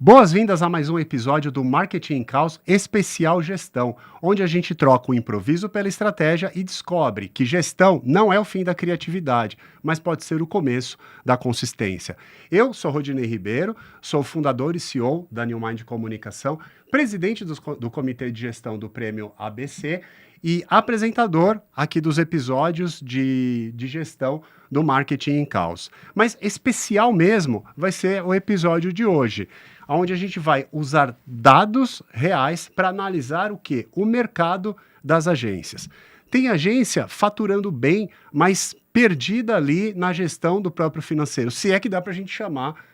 Boas-vindas a mais um episódio do Marketing em Caos Especial Gestão, onde a gente troca o improviso pela estratégia e descobre que gestão não é o fim da criatividade, mas pode ser o começo da consistência. Eu sou Rodinei Ribeiro, sou fundador e CEO da New Mind Comunicação, presidente do Comitê de Gestão do Prêmio ABC e apresentador aqui dos episódios de gestão do Marketing em Caos. Mas especial mesmo vai ser o episódio de hoje, onde a gente vai usar dados reais para analisar o quê? O mercado das agências. Tem agência faturando bem, mas perdida ali na gestão do próprio financeiro, se é que dá para a gente chamar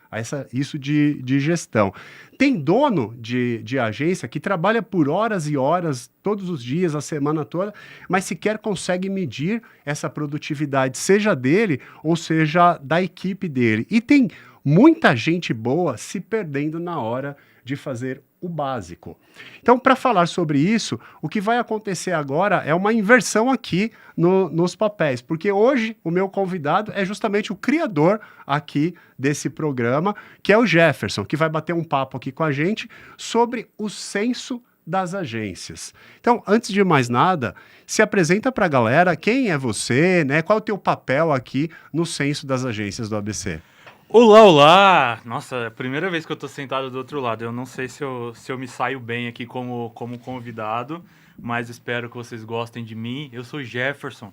isso de gestão. Tem dono de agência que trabalha por horas e horas, todos os dias, a semana toda, mas sequer consegue medir essa produtividade, seja dele ou seja da equipe dele. E tem muita gente boa se perdendo na hora de fazer o básico. Então, para falar sobre isso, o que vai acontecer agora é uma inversão aqui nos papéis, porque hoje o meu convidado é justamente o criador aqui desse programa, que é o Jefferson, que vai bater um papo aqui com a gente sobre o censo das agências. Então, antes de mais nada, se apresenta para a galera quem é você, né? Qual é o teu papel aqui no censo das agências do ABC? Olá, olá! Nossa, é a primeira vez que eu tô sentado do outro lado. Eu não sei se eu me saio bem aqui como convidado, mas espero que vocês gostem de mim. Eu sou Jefferson,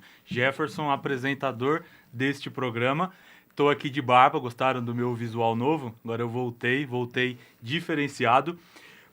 apresentador deste programa. Tô aqui de barba, gostaram do meu visual novo? Agora eu voltei diferenciado.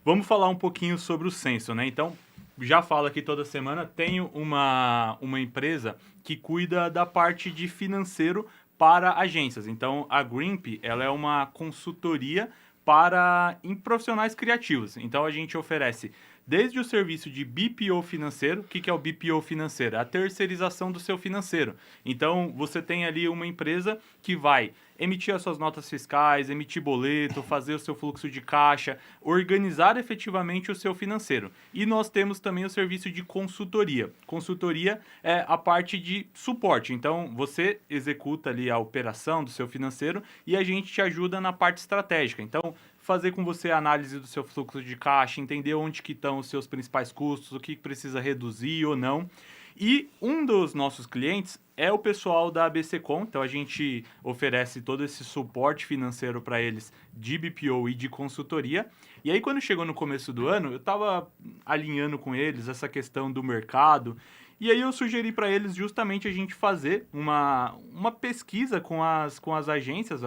Vamos falar um pouquinho sobre o censo, né? Então, já falo aqui toda semana, tenho uma empresa que cuida da parte de financeiro para agências. Então, a Grimp, ela é uma consultoria para profissionais criativos. Então, a gente oferece desde o serviço de BPO financeiro. O que é o BPO financeiro? É a terceirização do seu financeiro. Então, você tem ali uma empresa que vai emitir as suas notas fiscais, emitir boleto, fazer o seu fluxo de caixa, organizar efetivamente o seu financeiro. E nós temos também o serviço de consultoria. Consultoria é a parte de suporte. Então, você executa ali a operação do seu financeiro e a gente te ajuda na parte estratégica. Então, fazer com você a análise do seu fluxo de caixa, entender onde que estão os seus principais custos, o que precisa reduzir ou não. E um dos nossos clientes é o pessoal da ABCcom, então a gente oferece todo esse suporte financeiro para eles de BPO e de consultoria. E aí quando chegou no começo do ano, eu estava alinhando com eles essa questão do mercado, e aí eu sugeri para eles justamente a gente fazer uma pesquisa com as agências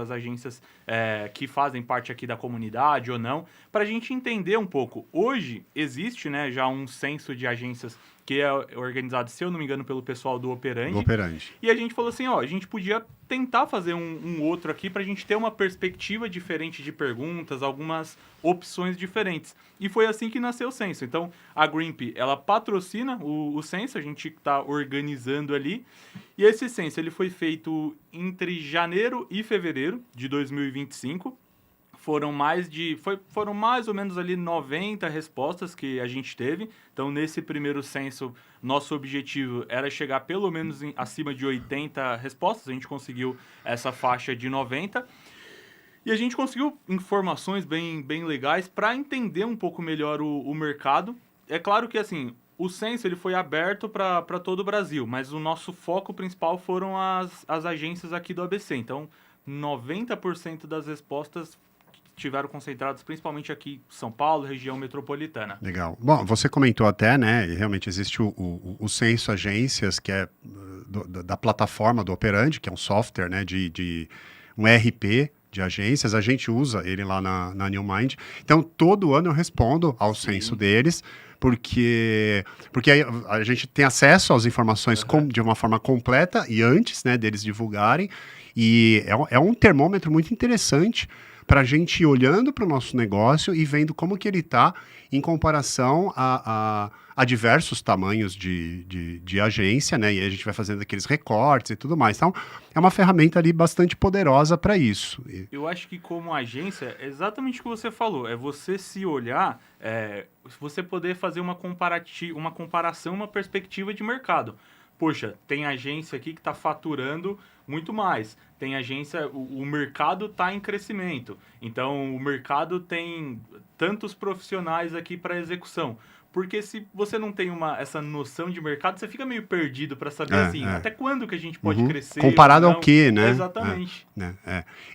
que fazem parte aqui da comunidade ou não, para a gente entender um pouco. Hoje existe, né, já um censo de agências que é organizado, se eu não me engano, pelo pessoal do Operandi. E a gente falou assim, a gente podia tentar fazer um outro aqui para a gente ter uma perspectiva diferente de perguntas, algumas opções diferentes. E foi assim que nasceu o censo. Então, a Grimp, ela patrocina o censo, a gente está organizando ali. E esse censo, ele foi feito entre janeiro e fevereiro de 2025. Foram mais ou menos ali 90 respostas que a gente teve. Então, nesse primeiro censo, nosso objetivo era chegar pelo menos acima de 80 respostas. A gente conseguiu essa faixa de 90. E a gente conseguiu informações bem legais para entender um pouco melhor o mercado. É claro que, assim, o censo ele foi aberto para todo o Brasil, mas o nosso foco principal foram as agências aqui do ABC. Então, 90% das respostas tiveram concentrados principalmente aqui em São Paulo, região metropolitana. Legal. Bom, você comentou até, né, e realmente existe o Censo Agências, que é da plataforma do Operandi, que é um software, né, de um ERP de agências, a gente usa ele lá na New Mind. Então, todo ano eu respondo ao censo deles, porque aí a gente tem acesso às informações de uma forma completa e antes, né, deles divulgarem, e é um termômetro muito interessante para a gente ir olhando para o nosso negócio e vendo como que ele está em comparação a diversos tamanhos de agência, né? E aí a gente vai fazendo aqueles recortes e tudo mais. Então, é uma ferramenta ali bastante poderosa para isso. Eu acho que como agência, é exatamente o que você falou. É você se olhar, você poder fazer uma comparação, uma perspectiva de mercado. poxa, tem agência aqui que está faturando muito mais. Tem agência, o mercado está em crescimento. Então, o mercado tem tantos profissionais aqui para execução. Porque se você não tem essa noção de mercado, você fica meio perdido para saber, assim, até quando que a gente pode crescer ou Comparado ao não. quê, né? Exatamente.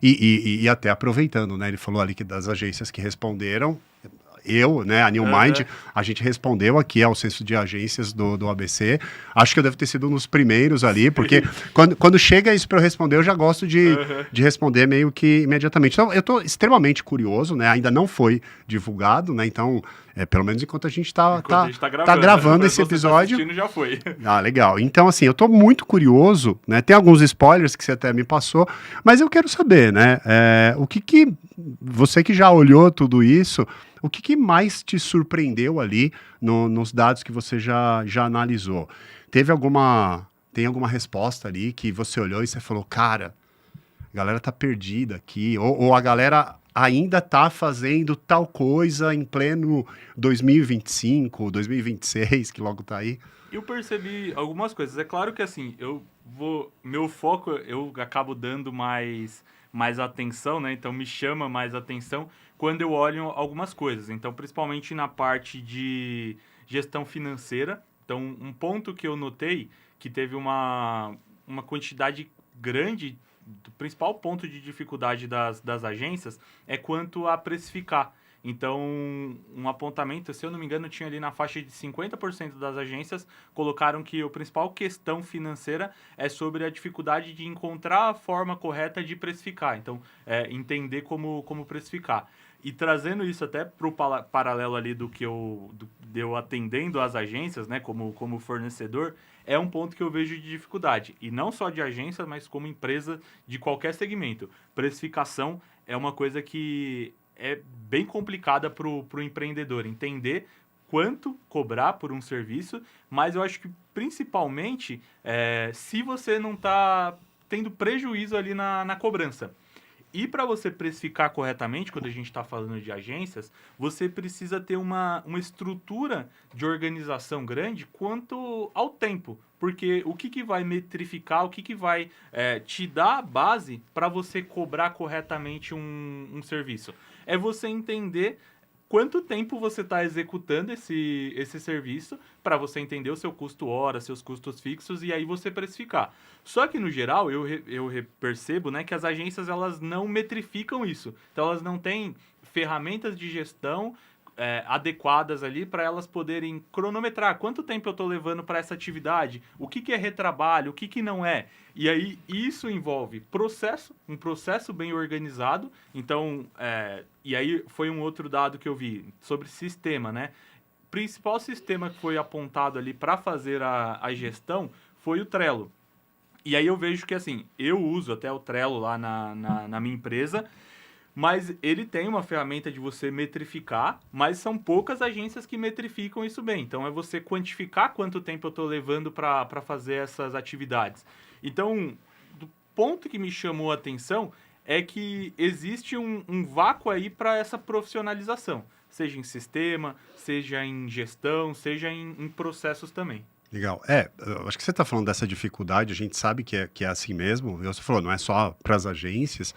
E até aproveitando, né? Ele falou ali que das agências que responderam, eu, né, a New Mind, a gente respondeu aqui ao censo de agências do ABC. Acho que eu devo ter sido um dos primeiros ali, porque quando chega isso para eu responder, eu já gosto de responder meio que imediatamente. Então, eu estou extremamente curioso, né? Ainda não foi divulgado, né? Então, pelo menos enquanto a gente está gravando esse episódio. Tá já foi. Ah, legal. Então, assim, eu estou muito curioso, né? Tem alguns spoilers que você até me passou, mas eu quero saber, né? O que você que já olhou tudo isso, o que mais te surpreendeu ali nos dados que você já analisou? Tem alguma resposta ali que você olhou e você falou, cara, a galera tá perdida aqui, ou a galera ainda tá fazendo tal coisa em pleno 2025, 2026, que logo tá aí? Eu percebi algumas coisas. É claro que, assim, meu foco, eu acabo dando mais atenção, né? Então, me chama mais atenção quando eu olho algumas coisas. Então, principalmente na parte de gestão financeira. Então, um ponto que eu notei que teve uma quantidade grande, o principal ponto de dificuldade das agências é quanto a precificar. Então, um apontamento, se eu não me engano, tinha ali na faixa de 50% das agências, colocaram que a principal questão financeira é sobre a dificuldade de encontrar a forma correta de precificar. Então, entender como precificar. E trazendo isso até para o paralelo ali de eu atendendo as agências, né, como fornecedor, é um ponto que eu vejo de dificuldade. E não só de agência, mas como empresa de qualquer segmento. Precificação é uma coisa que é bem complicada para o empreendedor entender quanto cobrar por um serviço, mas eu acho que principalmente se você não está tendo prejuízo ali na cobrança. E para você precificar corretamente, quando a gente está falando de agências, você precisa ter uma estrutura de organização grande quanto ao tempo. Porque o que vai metrificar, o que vai te dar a base para você cobrar corretamente um serviço? É você entender quanto tempo você está executando esse serviço para você entender o seu custo hora, seus custos fixos e aí você precificar. Só que, no geral, eu percebo, né, que as agências elas não metrificam isso. Então, elas não têm ferramentas de gestão adequadas ali para elas poderem cronometrar quanto tempo eu estou levando para essa atividade, o que é retrabalho, o que não é. E aí isso envolve um processo bem organizado. Então, e aí foi um outro dado que eu vi sobre sistema, né? O principal sistema que foi apontado ali para fazer a gestão foi o Trello. E aí eu vejo que, assim, eu uso até o Trello lá na minha empresa, mas ele tem uma ferramenta de você metrificar, mas são poucas agências que metrificam isso bem. Então, é você quantificar quanto tempo eu estou levando para fazer essas atividades. Então, do ponto que me chamou a atenção é que existe um vácuo aí para essa profissionalização, seja em sistema, seja em gestão, seja em processos também. Legal. Eu acho que você está falando dessa dificuldade, a gente sabe que é assim mesmo. Você falou, não é só para as agências,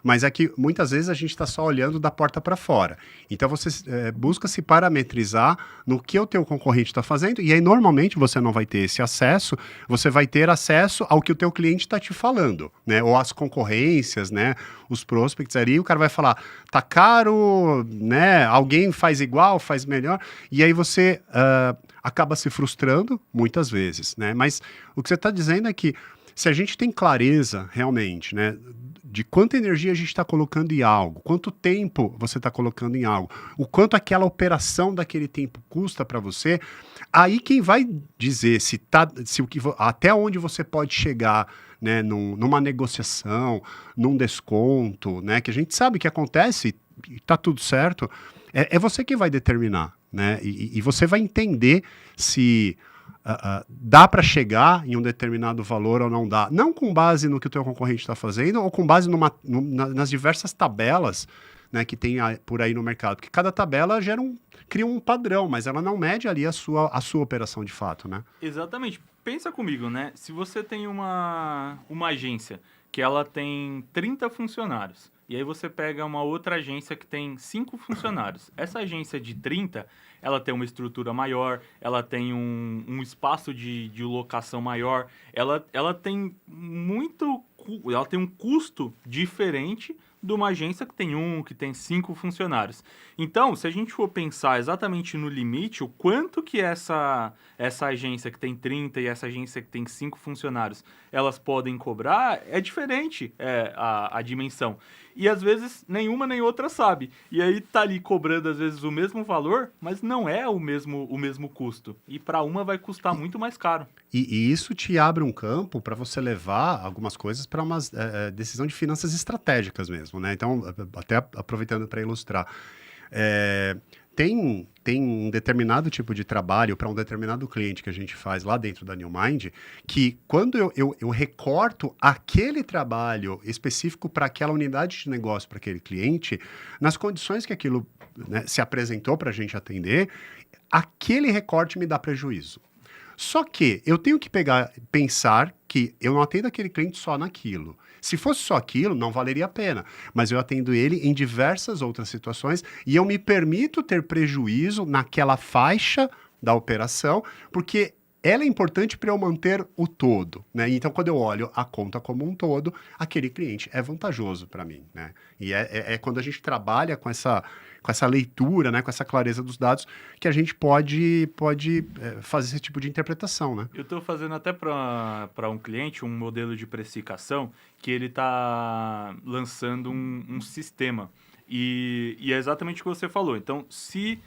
mas é que muitas vezes a gente está só olhando da porta para fora. Então você busca se parametrizar no que o teu concorrente está fazendo, e aí normalmente você não vai ter esse acesso, você vai ter acesso ao que o teu cliente está te falando, né? Ou as concorrências, né? Os prospects ali, o cara vai falar, tá caro, né? Alguém faz igual, faz melhor, e aí você acaba se frustrando muitas vezes, né? Mas o que você está dizendo é que se a gente tem clareza realmente, né, de quanta energia a gente está colocando em algo, quanto tempo você está colocando em algo, o quanto aquela operação daquele tempo custa para você, aí quem vai dizer até onde você pode chegar, né, numa negociação, num desconto, né, que a gente sabe que acontece e está tudo certo, é você que vai determinar, né? E você vai entender se dá para chegar em um determinado valor ou não dá. Não com base no que o teu concorrente está fazendo ou com base nas diversas tabelas, né, que tem por aí no mercado. Porque cada tabela cria um padrão, mas ela não mede ali a sua operação de fato, né? Exatamente. Pensa comigo, né? Se você tem uma agência que ela tem 30 funcionários, e aí você pega uma outra agência que tem 5 funcionários. Essa agência de 30, ela tem uma estrutura maior, ela tem um espaço de locação maior, ela tem ela tem um custo diferente de uma agência que tem que tem 5 funcionários. Então, se a gente for pensar exatamente no limite, o quanto que essa agência que tem 30 e essa agência que tem 5 funcionários, elas podem cobrar, é diferente a dimensão. E às vezes nenhuma nem outra sabe. E aí tá ali cobrando às vezes o mesmo valor, mas não é o mesmo custo. E para uma vai custar muito mais caro. E isso te abre um campo para você levar algumas coisas para uma decisão de finanças estratégicas mesmo, né? Então, até aproveitando para ilustrar, é, tem um determinado tipo de trabalho para um determinado cliente que a gente faz lá dentro da New Mind, que quando eu recorto aquele trabalho específico para aquela unidade de negócio, para aquele cliente, nas condições que aquilo, né, se apresentou para a gente atender, aquele recorte me dá prejuízo. Só que eu tenho que pensar que eu não atendo aquele cliente só naquilo. Se fosse só aquilo, não valeria a pena. Mas eu atendo ele em diversas outras situações e eu me permito ter prejuízo naquela faixa da operação, porque ela é importante para eu manter o todo, né? Então, quando eu olho a conta como um todo, aquele cliente é vantajoso para mim, né? E é quando a gente trabalha com essa leitura, né, com essa clareza dos dados, que a gente pode fazer esse tipo de interpretação, né? Eu estou fazendo até para um cliente um modelo de precificação que ele está lançando um sistema. E é exatamente o que você falou. Então, se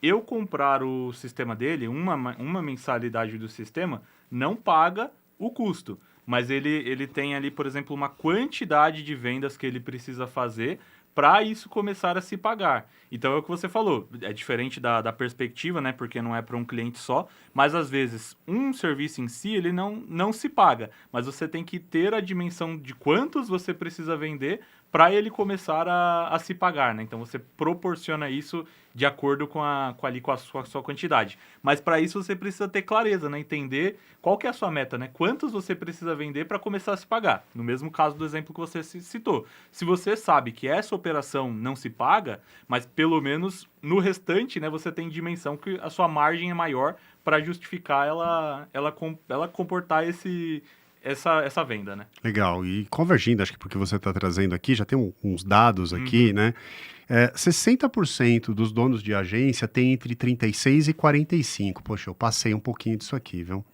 eu comprar o sistema dele, uma mensalidade do sistema, não paga o custo. Mas ele tem ali, por exemplo, uma quantidade de vendas que ele precisa fazer para isso começar a se pagar. Então é o que você falou, é diferente da perspectiva, né? Porque não é para um cliente só, mas às vezes um serviço em si ele não se paga, mas você tem que ter a dimensão de quantos você precisa vender para ele começar a se pagar, né? Então você proporciona isso de acordo com a sua quantidade. Mas para isso você precisa ter clareza, né? Entender qual que é a sua meta, né? Quantos você precisa vender para começar a se pagar. No mesmo caso do exemplo que você citou. Se você sabe que essa operação não se paga, mas pelo menos no restante, né, você tem dimensão que a sua margem é maior para justificar ela comportar essa venda, né? Legal. E convergindo, acho que porque você está trazendo aqui, já tem uns dados aqui, né? 60% dos donos de agência tem entre 36 e 45. Poxa, eu passei um pouquinho disso aqui, viu?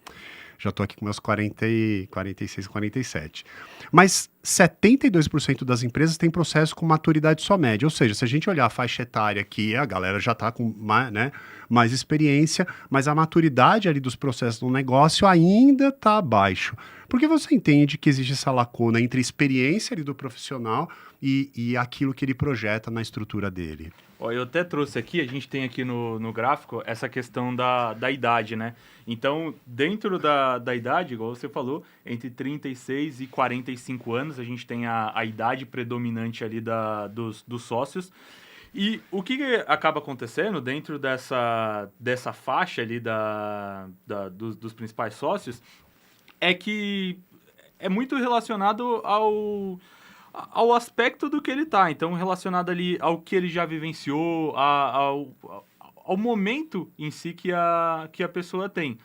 Já estou aqui com meus 46, 47. Mas 72% das empresas têm processo com maturidade só média. Ou seja, se a gente olhar a faixa etária aqui, a galera já está com mais experiência, mas a maturidade ali dos processos do negócio ainda está abaixo. Porque você entende que existe essa lacuna entre a experiência ali do profissional e aquilo que ele projeta na estrutura dele. Ó, eu até trouxe aqui, a gente tem aqui no gráfico essa questão da idade, né? Então, dentro da idade, igual você falou, entre 36 e 45 anos, a gente tem a idade predominante ali dos sócios. E o que acaba acontecendo dentro dessa faixa ali dos principais sócios é que é muito relacionado ao aspecto do que ele tá. Então, relacionado ali ao que ele já vivenciou, ao momento em si que a pessoa tem.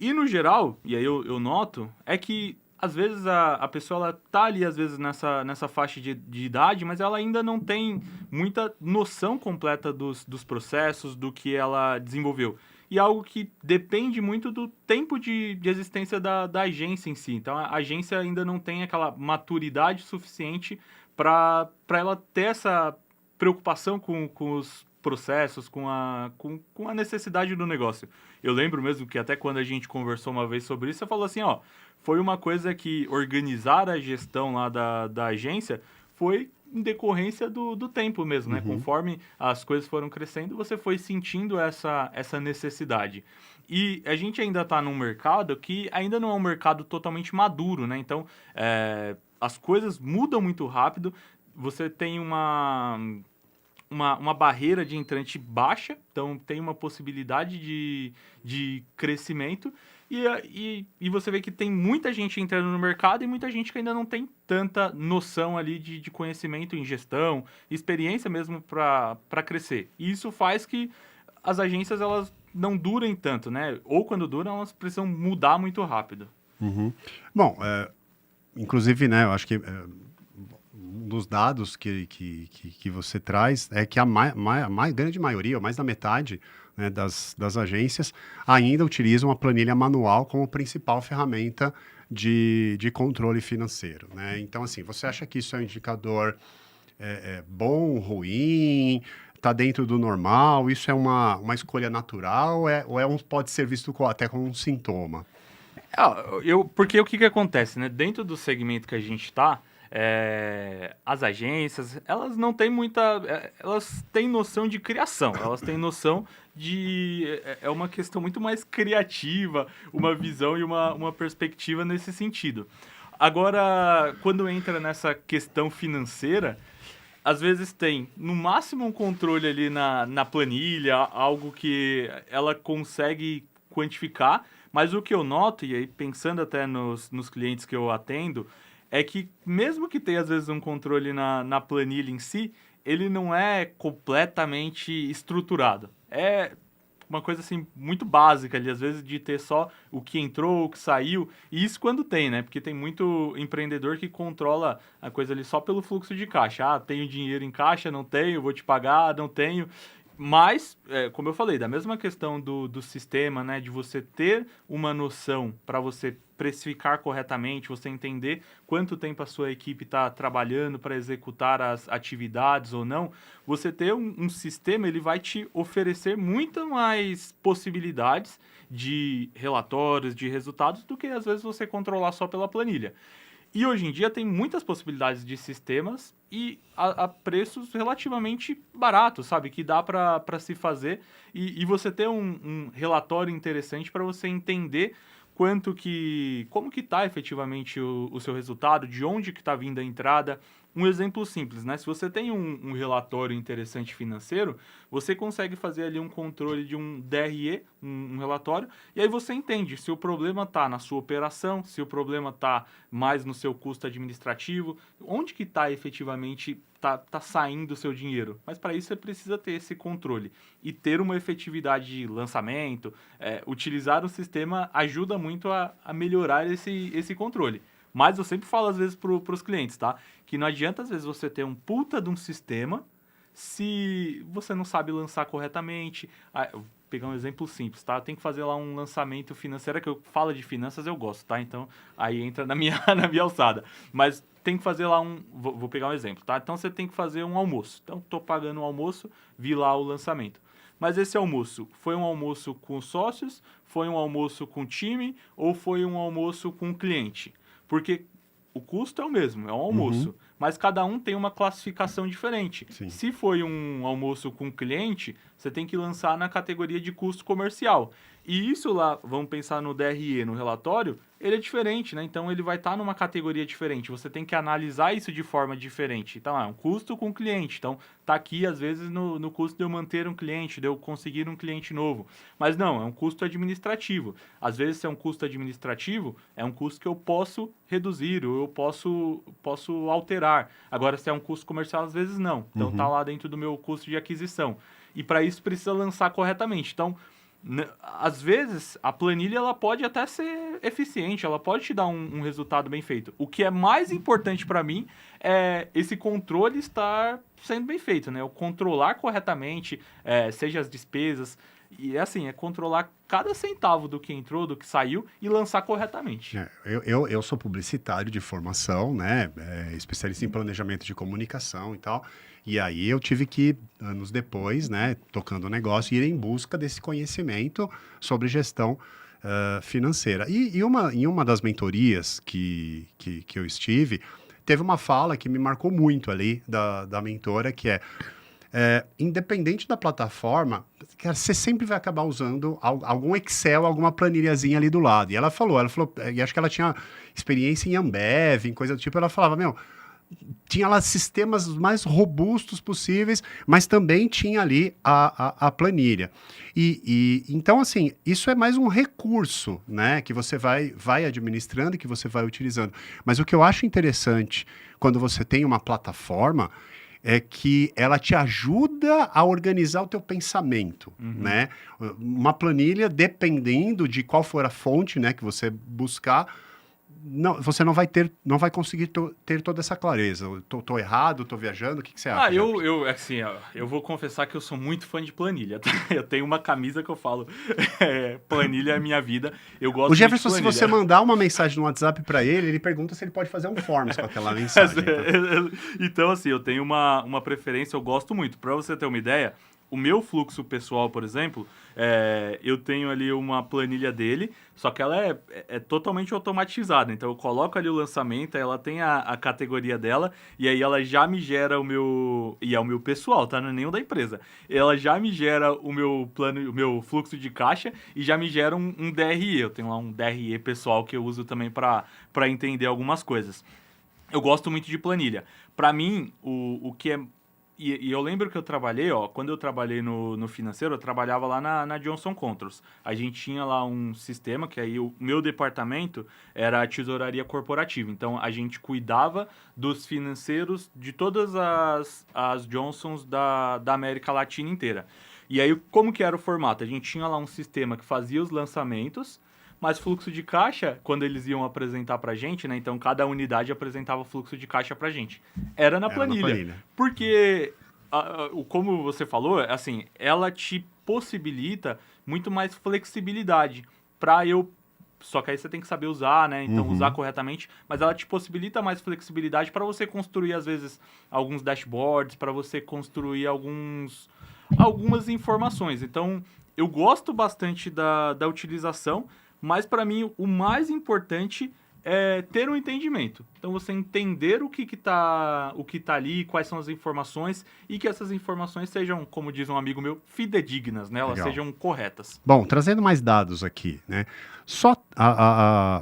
E no geral, e aí eu noto, é que às vezes a pessoa ela tá ali, às vezes, nessa faixa de idade, mas ela ainda não tem muita noção completa dos processos, do que ela desenvolveu. E algo que depende muito do tempo de existência da agência em si. Então, a agência ainda não tem aquela maturidade suficiente para ela ter essa preocupação com os processos, com a necessidade do negócio. Eu lembro mesmo que até quando a gente conversou uma vez sobre isso, você falou assim, ó, foi uma coisa que organizar a gestão lá da agência foi em decorrência do tempo mesmo, né? Conforme as coisas foram crescendo, você foi sentindo essa necessidade. E a gente ainda está num mercado que ainda não é um mercado totalmente maduro, né? Então, as coisas mudam muito rápido. Você tem uma barreira de entrante baixa, então tem uma possibilidade de crescimento, e você vê que tem muita gente entrando no mercado e muita gente que ainda não tem tanta noção ali de conhecimento em gestão, experiência mesmo para crescer. E isso faz que as agências elas não durem tanto, né? Ou quando duram, elas precisam mudar muito rápido. Uhum. Bom, inclusive, né, eu acho que um dos dados que você traz é que a grande maioria, ou mais da metade, né, das agências ainda utilizam a planilha manual como principal ferramenta de controle financeiro, né? Então, assim, você acha que isso é um indicador bom, ruim, está dentro do normal? Isso é uma escolha natural pode ser visto até como um sintoma? Porque o que acontece, né? Dentro do segmento que a gente está, as agências, elas não têm elas têm noção de criação, elas têm noção de... É uma questão muito mais criativa, uma visão e uma perspectiva nesse sentido. Agora, quando entra nessa questão financeira, às vezes tem, no máximo, um controle ali na planilha, algo que ela consegue quantificar, mas o que eu noto, e aí pensando até nos clientes que eu atendo, é que mesmo que tenha, às vezes, um controle na planilha em si, ele não é completamente estruturado. É uma coisa assim muito básica ali, às vezes de ter só o que entrou, o que saiu, e isso quando tem, né? Porque tem muito empreendedor que controla a coisa ali só pelo fluxo de caixa. Ah, tenho dinheiro em caixa, não tenho, vou te pagar, não tenho. Mas, como eu falei, da mesma questão do sistema, né, de você ter uma noção para você precificar corretamente, você entender quanto tempo a sua equipe está trabalhando para executar as atividades ou não, você ter um sistema, ele vai te oferecer muito mais possibilidades de relatórios, de resultados, do que às vezes você controlar só pela planilha. E hoje em dia tem muitas possibilidades de sistemas e a preços relativamente baratos, sabe? Que dá para se fazer e você ter um relatório interessante para você entender como que está efetivamente o seu resultado, de onde que está vindo a entrada. Um exemplo simples, né? Se você tem um relatório interessante financeiro, você consegue fazer ali um controle de um DRE, um relatório, e aí você entende se o problema está na sua operação, se o problema está mais no seu custo administrativo, onde que está efetivamente tá saindo o seu dinheiro. Mas para isso você precisa ter esse controle e ter uma efetividade de lançamento, utilizar o sistema ajuda muito a melhorar esse controle. Mas eu sempre falo às vezes para os clientes, tá? Que não adianta às vezes você ter um puta de um sistema se você não sabe lançar corretamente. Vou pegar um exemplo simples, tá? Tem que fazer lá um lançamento financeiro, que eu falo de finanças, eu gosto, tá? Então, aí entra na minha, na minha alçada. Mas tem que fazer lá vou pegar um exemplo, tá? Então, você tem que fazer um almoço. Então, tô pagando um almoço, vi lá o lançamento. Mas esse almoço, foi um almoço com sócios, foi um almoço com time ou foi um almoço com cliente? Porque o custo é o mesmo, é um almoço, Uhum. mas cada um tem uma classificação diferente. Sim. Se foi um almoço com cliente, você tem que lançar na categoria de custo comercial. E isso lá, vamos pensar no DRE, no relatório, ele é diferente, né? Então ele vai estar numa categoria diferente. Você tem que analisar isso de forma diferente. Então, é um custo com cliente. Então, tá aqui, às vezes, no custo de eu manter um cliente, de eu conseguir um cliente novo. Mas não, é um custo administrativo. Às vezes, se é um custo administrativo, é um custo que eu posso reduzir ou eu posso alterar. Agora, se é um custo comercial, às vezes não. Então, tá lá dentro do meu custo de aquisição. E para isso, precisa lançar corretamente. Então, às vezes, a planilha ela pode até ser eficiente, ela pode te dar um resultado bem feito. O que é mais importante para mim é esse controle estar sendo bem feito, né? O controlar corretamente, seja as despesas, e assim, é controlar cada centavo do que entrou, do que saiu e lançar corretamente. Eu sou publicitário de formação, né? Especialista em planejamento de comunicação e tal. E aí eu tive que, anos depois, né, tocando o negócio, ir em busca desse conhecimento sobre gestão financeira. E em uma das mentorias que eu estive, teve uma fala que me marcou muito ali da mentora, que independente da plataforma, cara, você sempre vai acabar usando algum Excel, alguma planilhazinha ali do lado. E ela falou, e acho que ela tinha experiência em Ambev, em coisa do tipo, ela falava, meu, tinha lá sistemas mais robustos possíveis, mas também tinha ali a planilha. Então, assim, isso é mais um recurso, né, que você vai administrando e que você vai utilizando. Mas o que eu acho interessante quando você tem uma plataforma é que ela te ajuda a organizar o teu pensamento, né? Uma planilha, dependendo de qual for a fonte, né, que você buscar, você não vai conseguir ter toda essa clareza. Eu tô errado, tô viajando, o que você acha, Jefferson? Assim, ó, eu vou confessar que eu sou muito fã de planilha. Eu tenho uma camisa que eu falo, planilha é minha vida. Eu O gosto muito de Jefferson, se você planilha. mandar uma mensagem no WhatsApp para ele, ele pergunta se ele pode fazer um forms com aquela mensagem. Então, Então, assim, eu tenho uma preferência, eu gosto muito. Pra você ter uma ideia, o meu fluxo pessoal, por exemplo, eu tenho ali uma planilha dele, só que ela é totalmente automatizada. Então, eu coloco ali o lançamento, ela tem a categoria dela, e aí ela já me gera o meu... E é o meu pessoal, tá? Não é nem o da empresa. Ela já me gera o meu plano, o meu fluxo de caixa e já me gera um DRE. Eu tenho lá um DRE pessoal que eu uso também para entender algumas coisas. Eu gosto muito de planilha. Para mim, o que é... E eu lembro que eu trabalhei, ó, quando eu trabalhei no financeiro, eu trabalhava lá na Johnson Controls. A gente tinha lá um sistema, que aí o meu departamento era a tesouraria corporativa. Então, a gente cuidava dos financeiros de todas as Johnsons da América Latina inteira. E aí, como que era o formato? A gente tinha lá um sistema que fazia os lançamentos, mas fluxo de caixa, quando eles iam apresentar pra gente, né? Então cada unidade apresentava fluxo de caixa pra gente. Era na era na planilha. planilha. Porque, como você falou, assim, ela te possibilita muito mais flexibilidade pra eu. Só que aí você tem que saber usar, né? Então, usar corretamente. Mas ela te possibilita mais flexibilidade para você construir, às vezes, alguns dashboards, para você construir algumas informações. Então, eu gosto bastante da utilização, mas para mim o mais importante é ter um entendimento. Então você entender o que tá ali, quais são as informações e que essas informações sejam, como diz um amigo meu, fidedignas, né? Elas Legal. sejam corretas. Bom, trazendo mais dados aqui, né?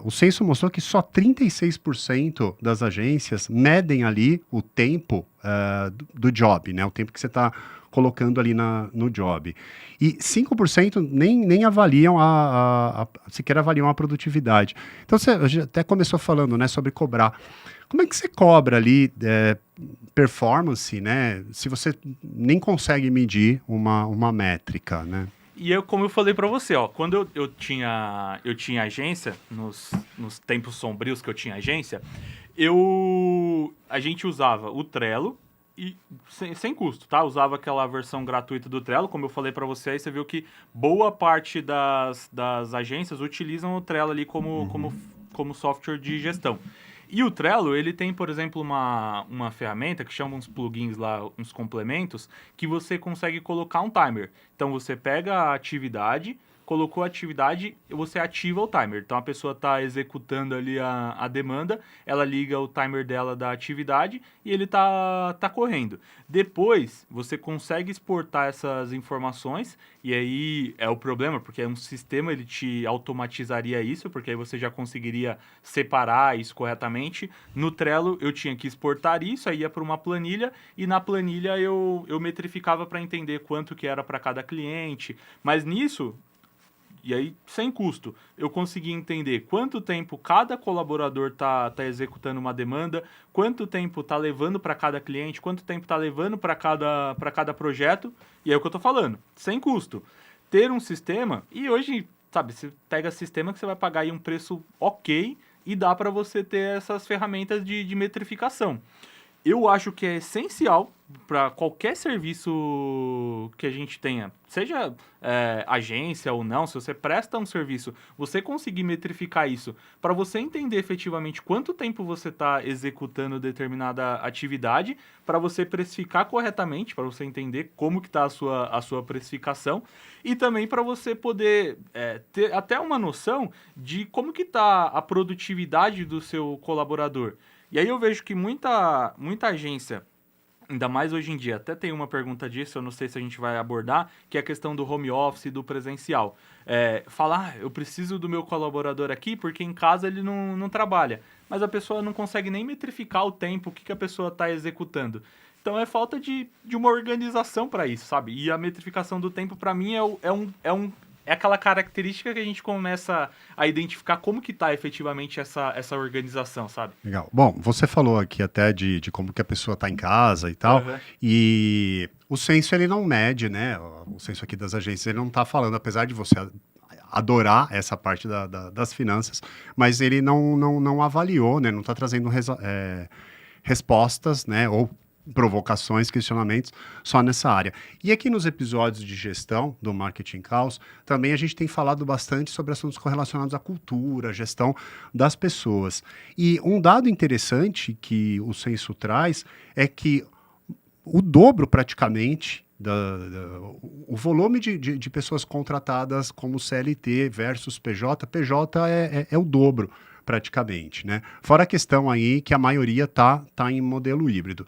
O censo mostrou que só 36% das agências medem ali o tempo do job, né? O tempo que você está colocando ali no job. E 5% nem avaliam sequer avaliam a produtividade. Então, você já até começou falando, né, sobre cobrar. Como é que você cobra ali performance, né? Se você nem consegue medir uma métrica, né? E eu, como eu falei pra você, ó, quando eu tinha agência, nos tempos sombrios que eu tinha agência, a gente usava o Trello e sem custo, tá? Usava aquela versão gratuita do Trello, como eu falei pra você, aí você viu que boa parte das agências utilizam o Trello ali como software de gestão. E o Trello, ele tem, por exemplo, uma ferramenta que chama uns plugins lá, uns complementos, que você consegue colocar um timer. Então você pega a atividade, colocou a atividade, você ativa o timer. Então a pessoa está executando ali a demanda, ela liga o timer dela da atividade e ele tá correndo. Depois você consegue exportar essas informações e aí é o problema, porque é um sistema, ele te automatizaria isso, porque aí você já conseguiria separar isso corretamente. No Trello eu tinha que exportar isso, aí ia para uma planilha e na planilha eu metrificava para entender quanto que era para cada cliente. Mas nisso, e aí, sem custo, eu consegui entender quanto tempo cada colaborador tá executando uma demanda, quanto tempo tá levando para cada cliente, quanto tempo tá levando para cada projeto, e é o que eu tô falando, sem custo. Ter um sistema, e hoje, sabe, você pega sistema que você vai pagar aí um preço ok e dá para você ter essas ferramentas de metrificação. Eu acho que é essencial para qualquer serviço que a gente tenha, seja agência ou não, se você presta um serviço, você conseguir metrificar isso para você entender efetivamente quanto tempo você está executando determinada atividade, para você precificar corretamente, para você entender como que está a sua precificação e também para você poder ter até uma noção de como que está a produtividade do seu colaborador. E aí eu vejo que muita agência Ainda mais hoje em dia. Até tem uma pergunta disso, eu não sei se a gente vai abordar, que é a questão do home office e do presencial. Falar, eu preciso do meu colaborador aqui porque em casa ele não trabalha. Mas a pessoa não consegue nem metrificar o tempo, o que a pessoa está executando. Então é falta de uma organização para isso, sabe? E a metrificação do tempo, para mim, é aquela característica que a gente começa a identificar como que tá efetivamente essa organização, sabe? Legal. Bom, você falou aqui até de como que a pessoa está em casa e tal, Aham. e o censo ele não mede, né? O censo aqui das agências ele não está falando, apesar de você adorar essa parte das finanças, mas ele não avaliou, né? Não está trazendo respostas, né? Ou provocações, questionamentos só nessa área. E aqui nos episódios de gestão do Marketing Caos, também a gente tem falado bastante sobre assuntos correlacionados à cultura, gestão das pessoas. E um dado interessante que o censo traz é que o dobro praticamente o volume de pessoas contratadas como CLT versus PJ, PJ é o dobro praticamente, né? Fora a questão aí que a maioria tá em modelo híbrido.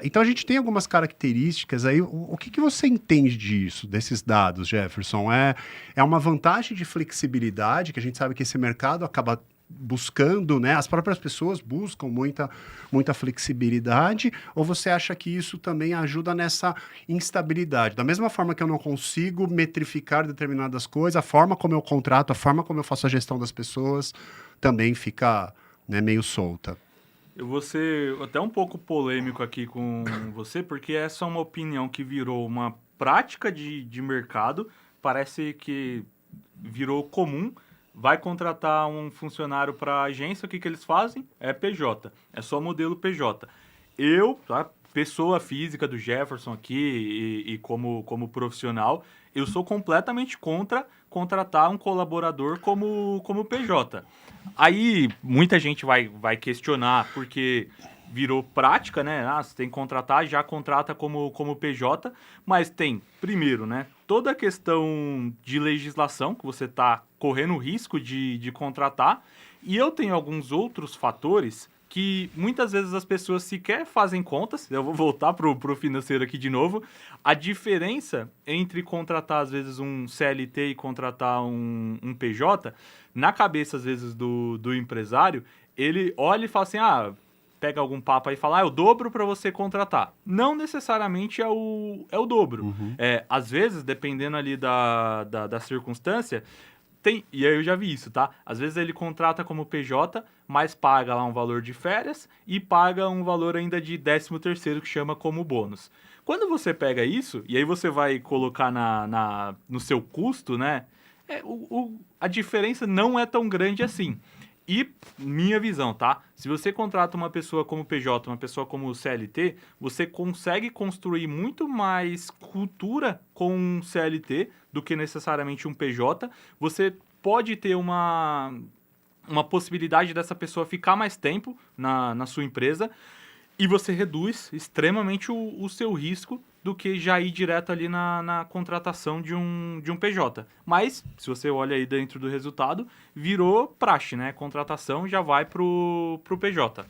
Então a gente tem algumas características aí. O que você entende disso, desses dados, Jefferson? É uma vantagem de flexibilidade, que a gente sabe que esse mercado acaba buscando, né? As próprias pessoas buscam muita flexibilidade, ou você acha que isso também ajuda nessa instabilidade? Da mesma forma que eu não consigo metrificar determinadas coisas, a forma como eu contrato, a forma como eu faço a gestão das pessoas também fica, né, meio solta. Eu vou ser até um pouco polêmico aqui com você, porque essa é uma opinião que virou uma prática de mercado, parece que virou comum. Vai contratar um funcionário para a agência, o que eles fazem? É PJ, é só modelo PJ. Tá, pessoa física do Jefferson aqui e como profissional, eu sou completamente contra contratar um colaborador como PJ. Aí muita gente vai questionar porque virou prática, né? Ah, você tem que contratar, já contrata como PJ, mas tem, primeiro, né, toda a questão de legislação que você está correndo o risco de contratar, e eu tenho alguns outros fatores que muitas vezes as pessoas sequer fazem contas. Eu vou voltar pro financeiro aqui de novo. A diferença entre contratar, às vezes, um CLT e contratar um PJ, na cabeça, às vezes, do empresário, ele olha e fala assim, pega algum papo aí e fala, é o dobro para você contratar. Não necessariamente é o dobro. Uhum. Às vezes, dependendo ali da circunstância, e aí eu já vi isso, tá? Às vezes ele contrata como PJ, mas paga lá um valor de férias e paga um valor ainda de 13º que chama como bônus. Quando você pega isso, e aí você vai colocar no seu custo, né? A diferença não é tão grande assim. E minha visão, tá? Se você contrata uma pessoa como PJ, uma pessoa como CLT, você consegue construir muito mais cultura com um CLT do que necessariamente um PJ. Você pode ter uma possibilidade dessa pessoa ficar mais tempo na sua empresa e você reduz extremamente o seu risco do que já ir direto ali na contratação de um PJ. Mas, se você olha aí dentro do resultado, virou praxe, né? Contratação já vai pro PJ.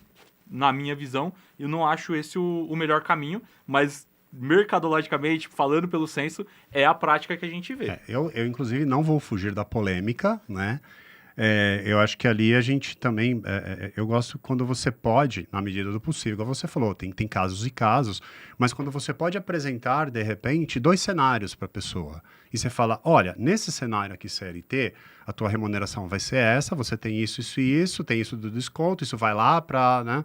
Na minha visão, eu não acho esse o melhor caminho, mas mercadologicamente, falando pelo censo, é a prática que a gente vê. Eu, inclusive, não vou fugir da polêmica, né? Eu acho que ali a gente também. Eu gosto quando você pode, na medida do possível, igual você falou, tem casos e casos, mas quando você pode apresentar, de repente, 2 cenários para a pessoa. E você fala: olha, nesse cenário aqui, CLT, a tua remuneração vai ser essa, você tem isso, isso e isso, tem isso do desconto, isso vai lá para. Né?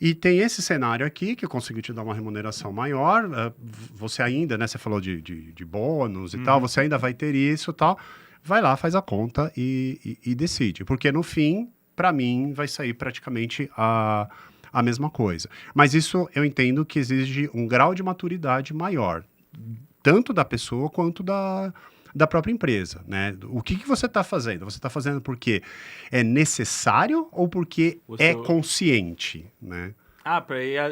E tem esse cenário aqui, que eu consegui te dar uma remuneração maior, você ainda, né, você falou de bônus e tal, você ainda vai ter isso e tal, vai lá, faz a conta e decide. Porque no fim, para mim, vai sair praticamente a mesma coisa. Mas isso eu entendo que exige um grau de maturidade maior, tanto da pessoa quanto da própria empresa, né? O que você está fazendo? Você está fazendo porque é necessário ou porque é consciente, né?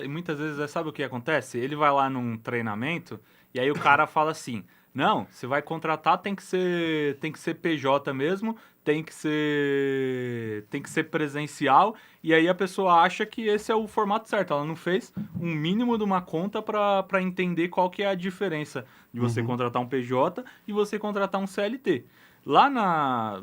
E muitas vezes, sabe o que acontece? Ele vai lá num treinamento e aí o cara fala assim, Não, você vai contratar, tem que ser PJ mesmo, tem que ser presencial, e aí a pessoa acha que esse é o formato certo. Ela não fez um mínimo de uma conta para entender qual que é a diferença de você Uhum, contratar um PJ e você contratar um CLT. Lá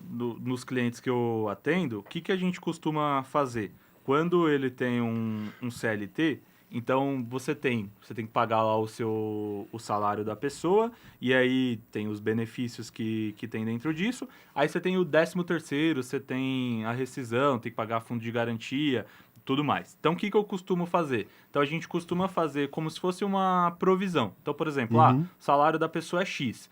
nos clientes que eu atendo, o que a gente costuma fazer? Quando ele tem um CLT, então você tem que pagar lá o salário da pessoa, e aí tem os benefícios que tem dentro disso. Aí você tem o 13º, você tem a rescisão, tem que pagar fundo de garantia, tudo mais. Então o que eu costumo fazer? Então a gente costuma fazer como se fosse uma provisão. Então, por exemplo, uhum, o salário da pessoa é X.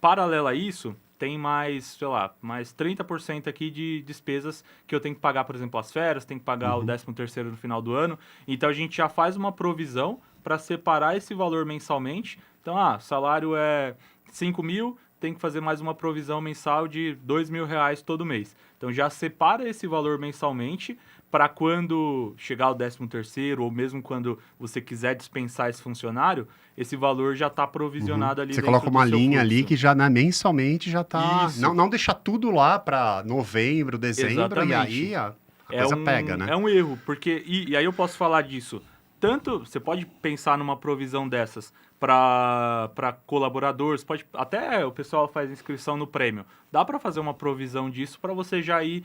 Paralelo a isso, tem mais, sei lá, mais 30% aqui de despesas que eu tenho que pagar, por exemplo, as férias, tenho que pagar o uhum. 13º no final do ano. Então a gente já faz uma provisão para separar esse valor mensalmente. Então, salário é 5 mil, tem que fazer mais uma provisão mensal de 2 mil reais todo mês. Então já separa esse valor mensalmente para quando chegar o 13º ou mesmo quando você quiser dispensar esse funcionário, esse valor já está Uhum. provisionado ali Você dentro coloca do uma seu linha ali fluxo. que já mensalmente já tá. Não, Isso, não deixar tudo lá para novembro, dezembro, e exatamente. aí a coisa pega, né? É um erro, porque. E aí eu posso falar disso. Tanto você pode pensar numa provisão dessas para colaboradores, pode até o pessoal faz inscrição no prêmio. Dá para fazer uma provisão disso para você já ir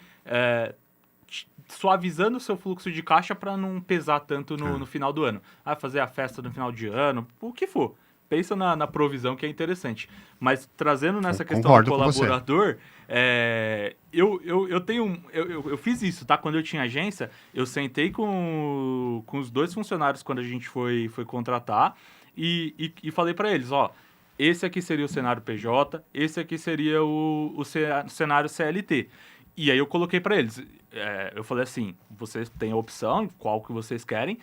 suavizando o seu fluxo de caixa para não pesar tanto no É, final do ano. Fazer a festa no final de ano, o que for. Pensa na provisão que é interessante. Mas trazendo nessa questão do concordo com você. colaborador, eu tenho. Eu fiz isso, tá? Quando eu tinha agência, eu sentei com os dois funcionários quando a gente foi contratar e falei para eles: ó, esse aqui seria o cenário PJ, esse aqui seria o cenário CLT. E aí eu coloquei para eles, eu falei assim, vocês têm a opção, qual que vocês querem,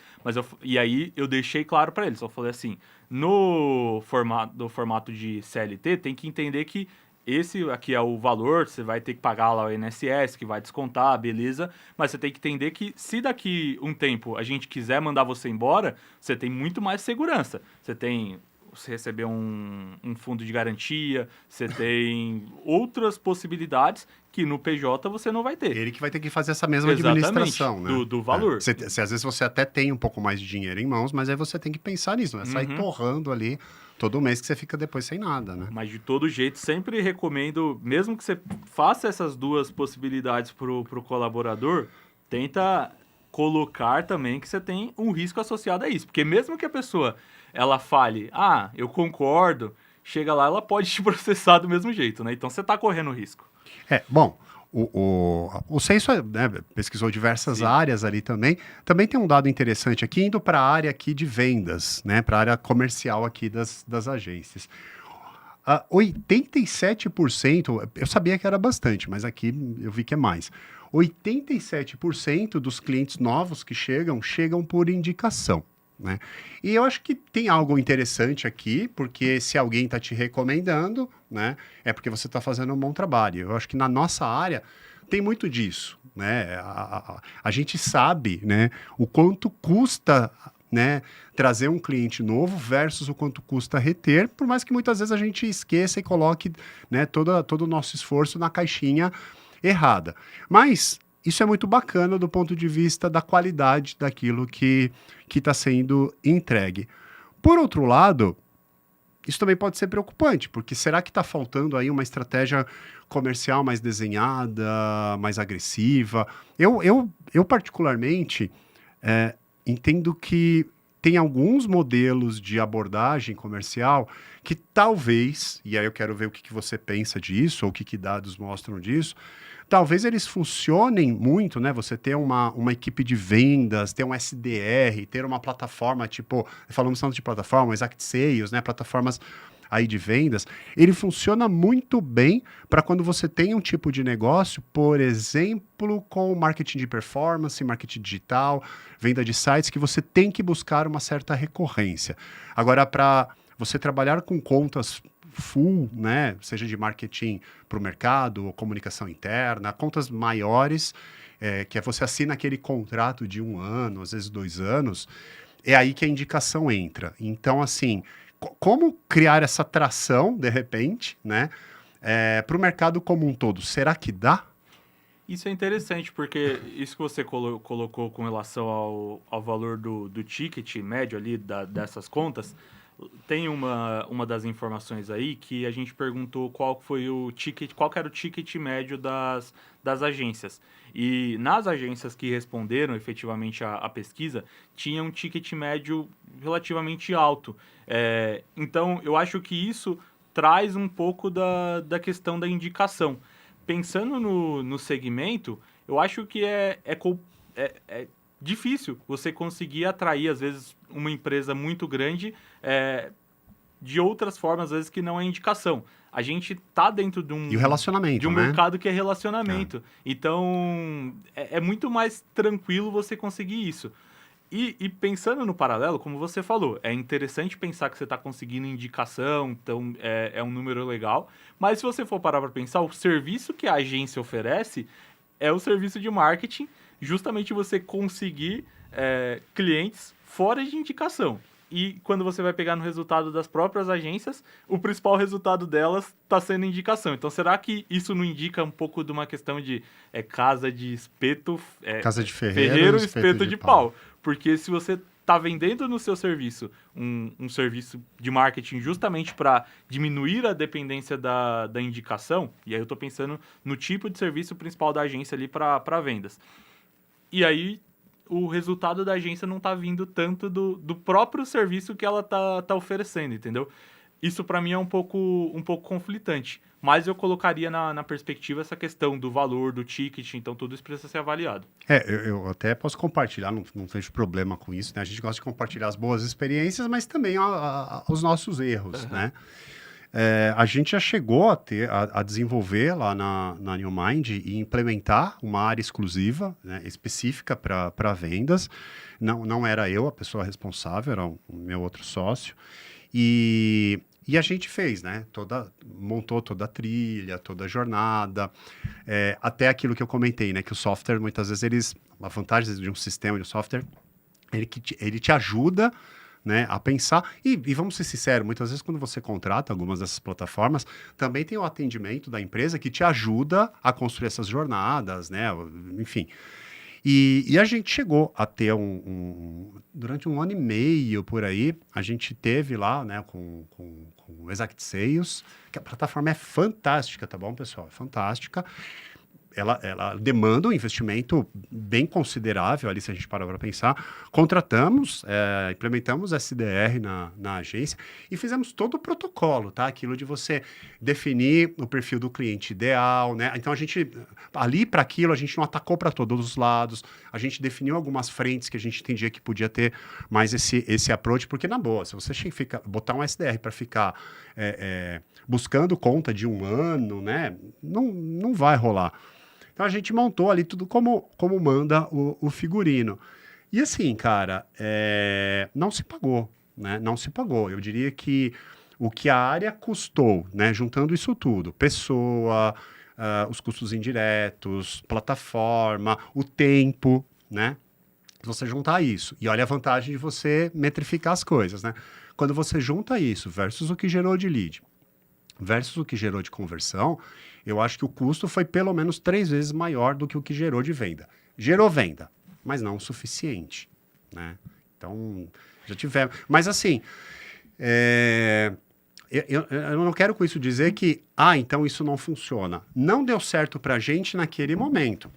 e aí eu deixei claro para eles, eu falei assim, no formato de CLT, tem que entender que esse aqui é o valor, você vai ter que pagar lá o INSS, que vai descontar, beleza, mas você tem que entender que se daqui um tempo a gente quiser mandar você embora, você tem muito mais segurança, você receber um fundo de garantia, você tem outras possibilidades que no PJ você não vai ter. Ele que vai ter que fazer essa mesma Exatamente, administração, né? do valor. Às vezes você até tem um pouco mais de dinheiro em mãos, mas aí você tem que pensar nisso, não é sair Uhum. torrando ali todo mês que você fica depois sem nada, né? Mas de todo jeito, sempre recomendo, mesmo que você faça essas duas possibilidades pro colaborador, tenta colocar também que você tem um risco associado a isso. Porque mesmo que a pessoa ela fale, eu concordo, chega lá, ela pode te processar do mesmo jeito, né? Então você tá correndo risco. Bom, o Censo, né, pesquisou diversas Sim. áreas ali também. Também tem um dado interessante aqui, indo para a área aqui de vendas, né, para a área comercial aqui das agências. 87%, eu sabia que era bastante, mas aqui eu vi que é mais. 87% dos clientes novos que chegam por indicação, né? E eu acho que tem algo interessante aqui, porque se alguém está te recomendando, né, é porque você está fazendo um bom trabalho. Eu acho que na nossa área tem muito disso, né? A gente sabe, né, o quanto custa, né, trazer um cliente novo versus o quanto custa reter, por mais que muitas vezes a gente esqueça e coloque, né, todo o nosso esforço na caixinha errada. Mas isso é muito bacana do ponto de vista da qualidade daquilo que está sendo entregue. Por outro lado, isso também pode ser preocupante, porque será que está faltando aí uma estratégia comercial mais desenhada, mais agressiva? Eu particularmente, entendo que tem alguns modelos de abordagem comercial que talvez, e aí eu quero ver o que você pensa disso, ou o que dados mostram disso, talvez eles funcionem muito, né? Você ter uma equipe de vendas, ter um SDR, ter uma plataforma, tipo, falamos tanto de plataformas, Act Sales, né? Plataformas aí de vendas, ele funciona muito bem para quando você tem um tipo de negócio, por exemplo, com marketing de performance, marketing digital, venda de sites, que você tem que buscar uma certa recorrência. Agora, para você trabalhar com contas full, né, seja de marketing para o mercado ou comunicação interna, contas maiores, que você assina aquele contrato de 1 ano, às vezes 2 anos, é aí que a indicação entra. Então, assim, Como criar essa tração, de repente, né, para o mercado como um todo? Será que dá? Isso é interessante, porque isso que você colocou com relação ao valor do ticket médio ali dessas contas, tem uma das informações aí que a gente perguntou qual foi o ticket, qual que era o ticket médio das agências. E nas agências que responderam efetivamente a pesquisa, tinha um ticket médio relativamente alto. Então, eu acho que isso traz um pouco da questão da indicação. Pensando no segmento, eu acho que é difícil você conseguir atrair, às vezes, uma empresa muito grande de outras formas, às vezes, que não é indicação. A gente tá dentro E o de relacionamento, um né? mercado que é É. relacionamento. Então, é muito mais tranquilo você conseguir isso. E pensando no paralelo, como você falou, é interessante pensar que você está conseguindo indicação, então é um número legal. Mas se você for parar para pensar, o serviço que a agência oferece é o serviço de marketing, justamente você conseguir clientes fora de indicação. E quando você vai pegar no resultado das próprias agências, o principal resultado delas está sendo indicação. Então, será que isso não indica um pouco de uma questão de casa de espeto, Casa de ferreiro, ferreiro, espeto espeto de de pau. pau? Porque se você está vendendo no seu serviço um serviço de marketing justamente para diminuir a dependência da indicação, e aí eu estou pensando no tipo de serviço principal da agência ali para vendas. E aí o resultado da agência não está vindo tanto do próprio serviço que ela tá oferecendo, entendeu? Isso para mim é um pouco conflitante. Mas eu colocaria na perspectiva essa questão do valor, do ticket, então tudo isso precisa ser avaliado. Eu até posso compartilhar, não vejo problema com isso, né? A gente gosta de compartilhar as boas experiências, mas também os nossos erros, Aham. né? A gente já chegou a desenvolver lá na New Mind e implementar uma área exclusiva, né, específica para vendas. Não era eu a pessoa responsável, era o meu outro sócio. E a gente fez, né? Montou toda a trilha, toda a jornada, até aquilo que eu comentei, né? Que o software, muitas vezes, a vantagem de um sistema de software, ele te ajuda, né, a pensar. E vamos ser sinceros, muitas vezes quando você contrata algumas dessas plataformas, também tem o atendimento da empresa que te ajuda a construir essas jornadas, né? Enfim. E a gente chegou a ter durante um ano e meio por aí, a gente teve lá, né, com o Exact Sales, que a plataforma é fantástica, tá bom, pessoal? É fantástica. Ela demanda um investimento bem considerável ali, se a gente parar para pensar. Contratamos, implementamos SDR na agência e fizemos todo o protocolo, tá? Aquilo de você definir o perfil do cliente ideal, né? Então, ali para aquilo, a gente não atacou para todos os lados, a gente definiu algumas frentes que a gente entendia que podia ter mais esse approach, porque, na boa, se você botar um SDR para ficar buscando conta de um ano, né? Não vai rolar. Então a gente montou ali tudo como manda o figurino. E assim, cara, não se pagou, né? Não se pagou. Eu diria que o que a área custou, né? Juntando isso tudo, pessoa, os custos indiretos, plataforma, o tempo, né? Se você juntar isso, e olha a vantagem de você metrificar as coisas, né? Quando você junta isso versus o que gerou de lead, versus o que gerou de conversão, eu acho que o custo foi pelo menos 3 vezes maior do que o que gerou de venda. Gerou venda, mas não o suficiente, né? Então, já tivemos. Mas assim, eu não quero com isso dizer que, então isso não funciona. Não deu certo para a gente naquele momento.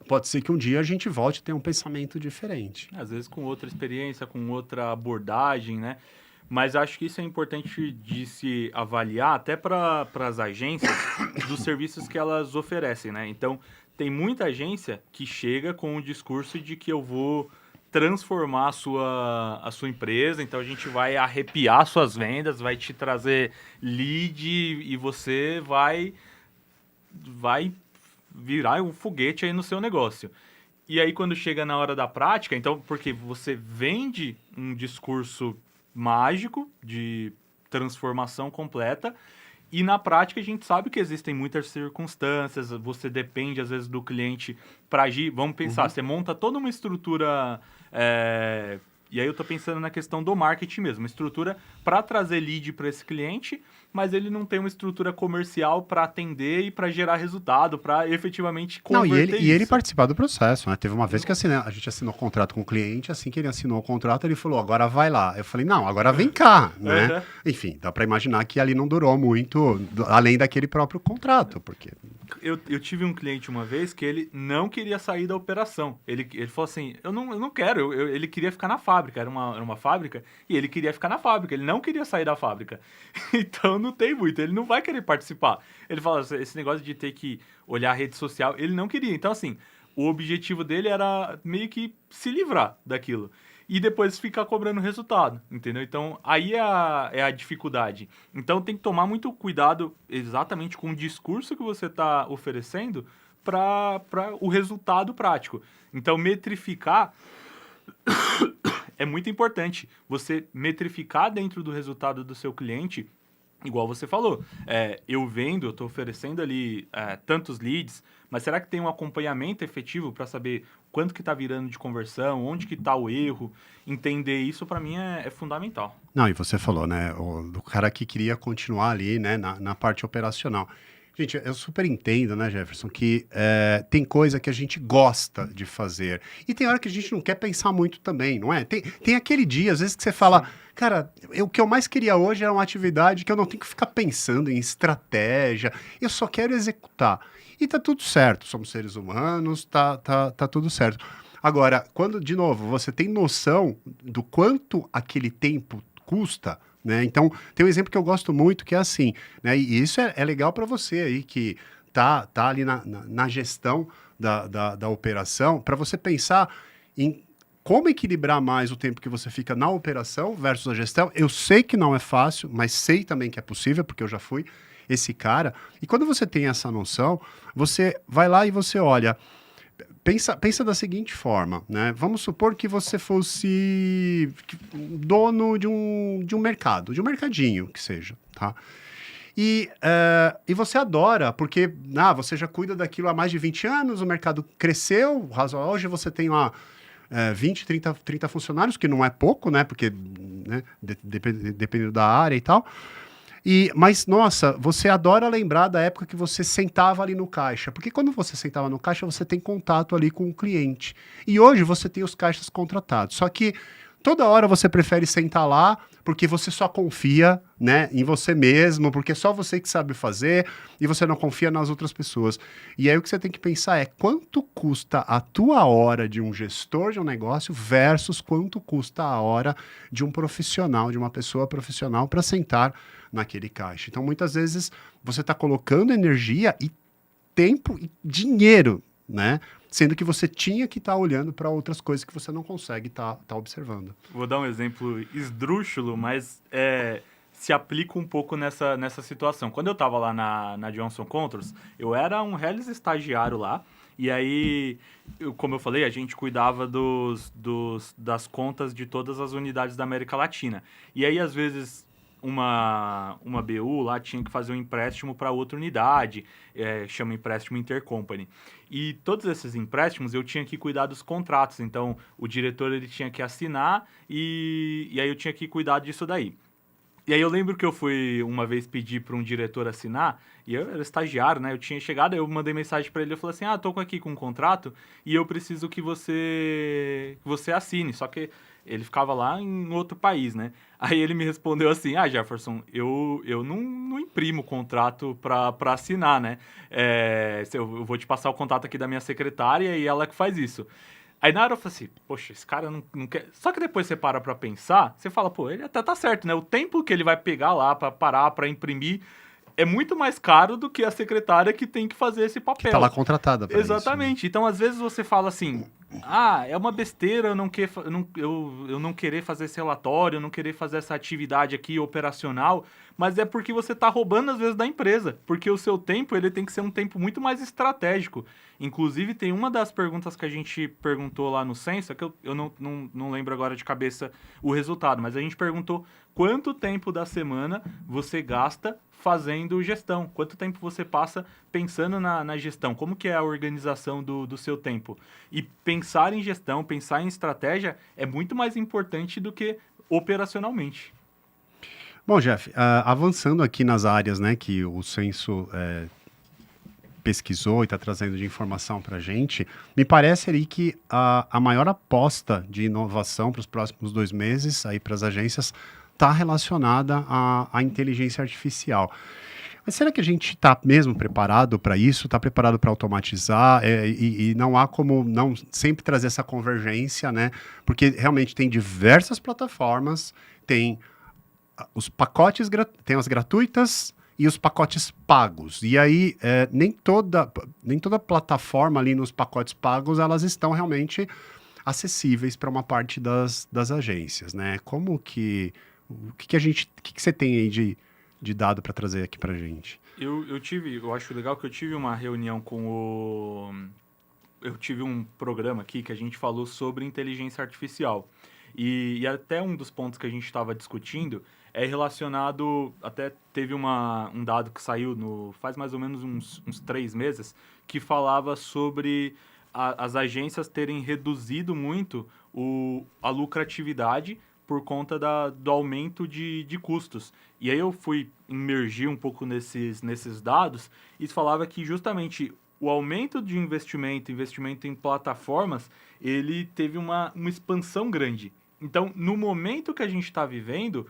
Pode ser que um dia a gente volte a ter um pensamento diferente. Às vezes com outra experiência, com outra abordagem, né? Mas acho que isso é importante de se avaliar até para as agências dos serviços que elas oferecem, né? Então, tem muita agência que chega com o discurso de que eu vou transformar a sua empresa, então a gente vai arrepiar suas vendas, vai te trazer lead e você vai virar um foguete aí no seu negócio. E aí, quando chega na hora da prática, então, porque você vende um discurso mágico de transformação completa, e na prática a gente sabe que existem muitas circunstâncias, você depende às vezes do cliente para agir. Vamos pensar, Uhum. você monta toda uma estrutura E aí eu tô pensando na questão do marketing mesmo, uma estrutura para trazer lead para esse cliente, mas ele não tem uma estrutura comercial para atender e para gerar resultado, para efetivamente Não, converter e ele isso. participar do processo, né? Teve uma vez que a gente assinou o contrato com o cliente, assim que ele assinou o contrato, ele falou, agora vai lá. Eu falei, não, agora vem cá, né? Aham. Enfim, dá para imaginar que ali não durou muito, além daquele próprio contrato, porque... Eu tive um cliente uma vez que ele não queria sair da operação. Ele falou assim: eu não quero. Ele queria ficar na fábrica. Era uma fábrica e ele queria ficar na fábrica. Ele não queria sair da fábrica. Então não tem muito. Ele não vai querer participar. Ele fala: esse negócio de ter que olhar a rede social, ele não queria. Então, assim, o objetivo dele era meio que se livrar daquilo. E depois ficar cobrando resultado, entendeu? Então, aí é a dificuldade. Então, tem que tomar muito cuidado exatamente com o discurso que você está oferecendo para o resultado prático. Então, metrificar é muito importante. Você metrificar dentro do resultado do seu cliente, igual você falou. Eu vendo, eu estou oferecendo ali tantos leads, mas será que tem um acompanhamento efetivo para saber quanto que está virando de conversão, onde que está o erro? Entender isso, para mim, é fundamental. Não, e você falou, né, do cara que queria continuar ali, né, na parte operacional. Gente, eu super entendo, né, Jefferson, que tem coisa que a gente gosta de fazer. E tem hora que a gente não quer pensar muito também, não é? Tem aquele dia, às vezes, que você fala, cara, o que eu mais queria hoje era uma atividade que eu não tenho que ficar pensando em estratégia, eu só quero executar. E tá tudo certo, somos seres humanos, tá tudo certo. Agora, quando, de novo, você tem noção do quanto aquele tempo custa, né? Então, tem um exemplo que eu gosto muito, que é assim, né? E isso é legal para você aí que tá ali na gestão da operação, para você pensar em como equilibrar mais o tempo que você fica na operação versus a gestão. Eu sei que não é fácil, mas sei também que é possível, porque eu já fui esse cara. E quando você tem essa noção, você vai lá e você olha. Pensa da seguinte forma, né? Vamos supor que você fosse dono de um mercado, de um mercadinho, que seja, tá? E você adora, porque você já cuida daquilo há mais de 20 anos, o mercado cresceu, hoje você tem lá 20, 30 funcionários, que não é pouco, né? Porque, né, dependendo da área e tal. Mas, nossa, você adora lembrar da época que você sentava ali no caixa. Porque quando você sentava no caixa, você tem contato ali com o cliente. E hoje você tem os caixas contratados. Só que toda hora você prefere sentar lá porque você só confia, né, em você mesmo, porque é só você que sabe fazer e você não confia nas outras pessoas. E aí o que você tem que pensar é quanto custa a tua hora de um gestor de um negócio versus quanto custa a hora de um profissional, de uma pessoa profissional para sentar naquele caixa. Então, muitas vezes, você está colocando energia e tempo e dinheiro, né? Sendo que você tinha que estar olhando para outras coisas que você não consegue estar observando. Vou dar um exemplo esdrúxulo, mas se aplica um pouco nessa situação. Quando eu estava lá na Johnson Controls, eu era um reles estagiário lá, e aí, como eu falei, a gente cuidava das contas de todas as unidades da América Latina. E aí, às vezes, uma BU lá tinha que fazer um empréstimo para outra unidade, chama empréstimo intercompany. E todos esses empréstimos eu tinha que cuidar dos contratos, então o diretor ele tinha que assinar e aí eu tinha que cuidar disso daí. E aí eu lembro que eu fui uma vez pedir para um diretor assinar, e eu era estagiário, né? Eu tinha chegado, eu mandei mensagem para ele, eu falei assim: tô aqui com um contrato e eu preciso que você assine. Só que ele ficava lá em outro país, né? Aí ele me respondeu assim: Jefferson, eu não imprimo contrato para assinar, né? Eu vou te passar o contato aqui da minha secretária e ela que faz isso. Aí na hora eu falei assim, poxa, esse cara não quer... Só que depois você para pra pensar, você fala, pô, ele até tá certo, né? O tempo que ele vai pegar lá pra parar, pra imprimir, é muito mais caro do que a secretária que tem que fazer esse papel. Que tá lá contratada para isso. Exatamente. Né? Então, às vezes você fala assim, é uma besteira eu não querer fazer esse relatório, eu não querer fazer essa atividade aqui operacional, mas é porque você está roubando às vezes da empresa, porque o seu tempo ele tem que ser um tempo muito mais estratégico. Inclusive, tem uma das perguntas que a gente perguntou lá no Sensa, que eu não lembro agora de cabeça o resultado, mas a gente perguntou quanto tempo da semana você gasta fazendo gestão, quanto tempo você passa pensando na gestão, como que é a organização do seu tempo. E pensar em gestão, pensar em estratégia é muito mais importante do que operacionalmente. Bom, Jeff, avançando aqui nas áreas, né, que o Censo pesquisou e está trazendo de informação para a gente, me parece ali que a maior aposta de inovação para os próximos 2 meses aí para as agências está relacionada à inteligência artificial. Mas será que a gente está mesmo preparado para isso? Está preparado para automatizar? E não há como não sempre trazer essa convergência, né? Porque realmente tem diversas plataformas, tem os pacotes, tem as gratuitas e os pacotes pagos. E aí, nem toda plataforma ali nos pacotes pagos, elas estão realmente acessíveis para uma parte das agências, né? O que você tem aí de dado para trazer aqui para gente? Eu acho legal que eu tive uma reunião eu tive um programa aqui que a gente falou sobre inteligência artificial. E até um dos pontos que a gente estava discutindo é relacionado, até teve um dado que saiu faz mais ou menos uns 3 meses, que falava sobre as agências terem reduzido muito a lucratividade por conta do aumento de custos. E aí eu fui imergir um pouco nesses dados e falava que justamente o aumento de investimento em plataformas, ele teve uma expansão grande. Então, no momento que a gente está vivendo,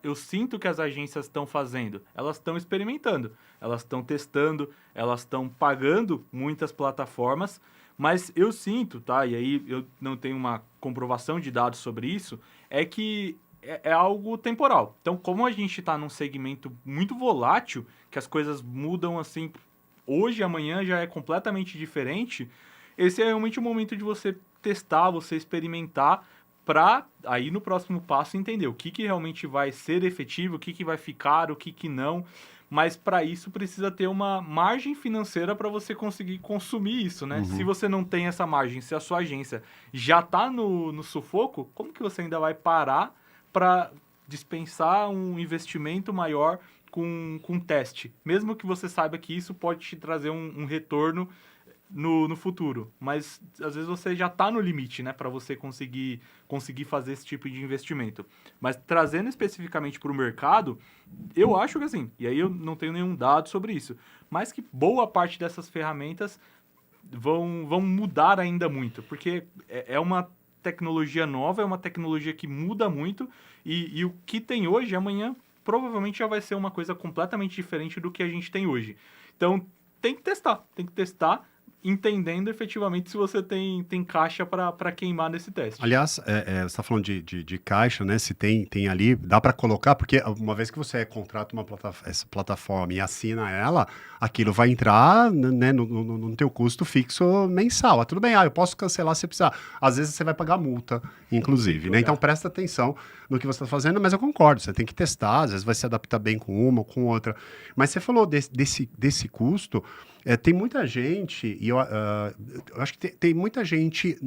eu sinto que as agências estão fazendo? Elas estão experimentando, elas estão testando, elas estão pagando muitas plataformas, mas eu sinto, tá? E aí eu não tenho uma comprovação de dados sobre isso, é que é algo temporal. Então, como a gente está num segmento muito volátil, que as coisas mudam assim, hoje, amanhã já é completamente diferente, esse é realmente o momento de você testar, você experimentar, para aí no próximo passo entender o que realmente vai ser efetivo, o que vai ficar, o que não. Mas para isso precisa ter uma margem financeira para você conseguir consumir isso, né? Se Uhum. você não tem essa margem, se a sua agência já está no sufoco, como que você ainda vai parar para dispensar um investimento maior com teste? Mesmo que você saiba que isso pode te trazer um retorno no futuro, mas às vezes você já está no limite, né, para você conseguir fazer esse tipo de investimento. Mas trazendo especificamente para o mercado, eu acho que assim, e aí eu não tenho nenhum dado sobre isso, mas que boa parte dessas ferramentas vão mudar ainda muito, porque é uma tecnologia nova, é uma tecnologia que muda muito, e o que tem hoje, amanhã, provavelmente já vai ser uma coisa completamente diferente do que a gente tem hoje. Então, tem que testar, entendendo efetivamente se você tem caixa para queimar nesse teste. Aliás, você está falando de caixa, né? Se tem ali, dá para colocar, porque uma vez que você contrata essa plataforma e assina ela, aquilo vai entrar, né, no teu custo fixo mensal. Tudo bem, eu posso cancelar se precisar. Às vezes você vai pagar multa, inclusive, né? Então presta atenção no que você está fazendo, mas eu concordo, você tem que testar, às vezes vai se adaptar bem com uma ou com outra. Mas você falou desse custo. Tem muita gente, e eu acho que tem muita gente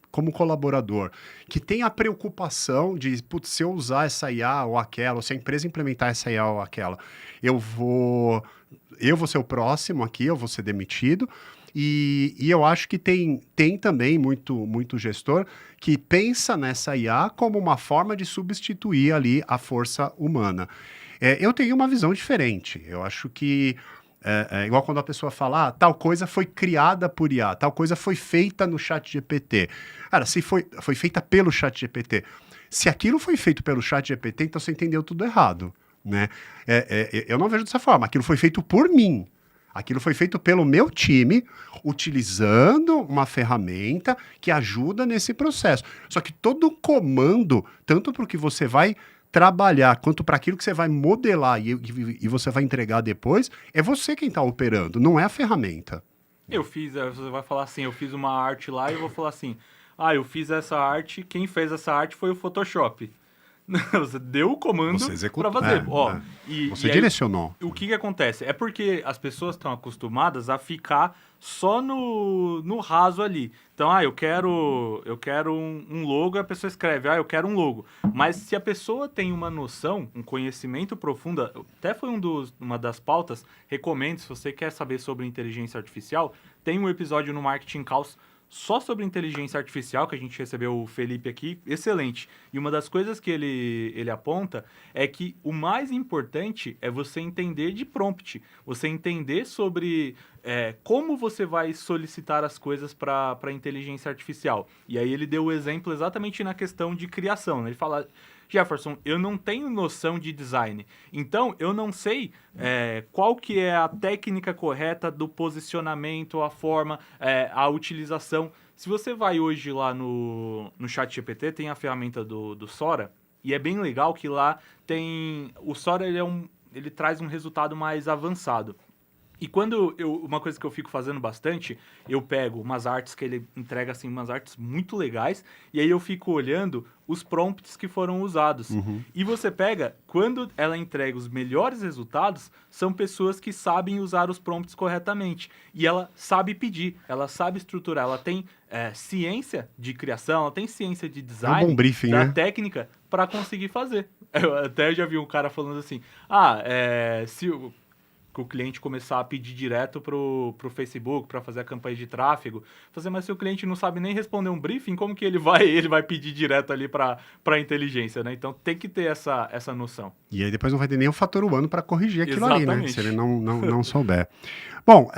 como colaborador que tem a preocupação de, putz, se eu usar essa IA ou aquela, ou se a empresa implementar essa IA ou aquela, eu vou ser o próximo aqui, eu vou ser demitido. E eu acho que tem também muito gestor que pensa nessa IA como uma forma de substituir ali a força humana. Eu tenho uma visão diferente. Eu acho que igual quando a pessoa fala, tal coisa foi criada por IA, tal coisa foi feita no chat GPT. Cara, se foi feita pelo chat GPT. Se aquilo foi feito pelo chat GPT, então você entendeu tudo errado, né? Eu não vejo dessa forma. Aquilo foi feito por mim. Aquilo foi feito pelo meu time, utilizando uma ferramenta que ajuda nesse processo. Só que todo comando, tanto para o que você vai trabalhar, quanto para aquilo que você vai modelar e você vai entregar depois, é você quem está operando, não é a ferramenta. Você vai falar assim, eu fiz uma arte lá e eu vou falar assim, eu fiz essa arte, quem fez essa arte foi o Photoshop. Você deu o comando Você executou. para fazer. Você Aí, direcionou. o que acontece? É porque as pessoas estão acostumadas a ficar só no raso ali. Então, eu quero um logo, a pessoa escreve, eu quero um logo. Mas se a pessoa tem uma noção, um conhecimento profundo, até foi uma das pautas, recomendo, se você quer saber sobre inteligência artificial, tem um episódio no Marketing Caos só sobre inteligência artificial, que a gente recebeu o Felipe aqui, excelente. E uma das coisas que ele aponta é que o mais importante é você entender de prompt, você entender sobre como você vai solicitar as coisas para a inteligência artificial. E aí ele deu o exemplo exatamente na questão de criação, né? Ele fala... Jefferson, eu não tenho noção de design, então eu não sei qual que é a técnica correta do posicionamento, a forma, a utilização. Se você vai hoje lá no ChatGPT, tem a ferramenta do Sora, e é bem legal que lá tem... O Sora ele traz um resultado mais avançado. E uma coisa que eu fico fazendo bastante, eu pego umas artes que ele entrega, assim, umas artes muito legais, e aí eu fico olhando os prompts que foram usados. E você pega, quando ela entrega os melhores resultados, são pessoas que sabem usar os prompts corretamente. E ela sabe pedir, ela sabe estruturar, ela tem ciência de criação, ela tem ciência de design, bom briefing, da né? técnica, para conseguir fazer. Eu até já vi um cara falando assim, se que o cliente começar a pedir direto pro Facebook para fazer a campanha de tráfego, mas se o cliente não sabe nem responder um briefing, como que ele vai pedir direto ali para a inteligência, né? Então tem que ter essa noção. E aí depois não vai ter nem o fator humano para corrigir aquilo ali, né? Se ele não souber. Bom,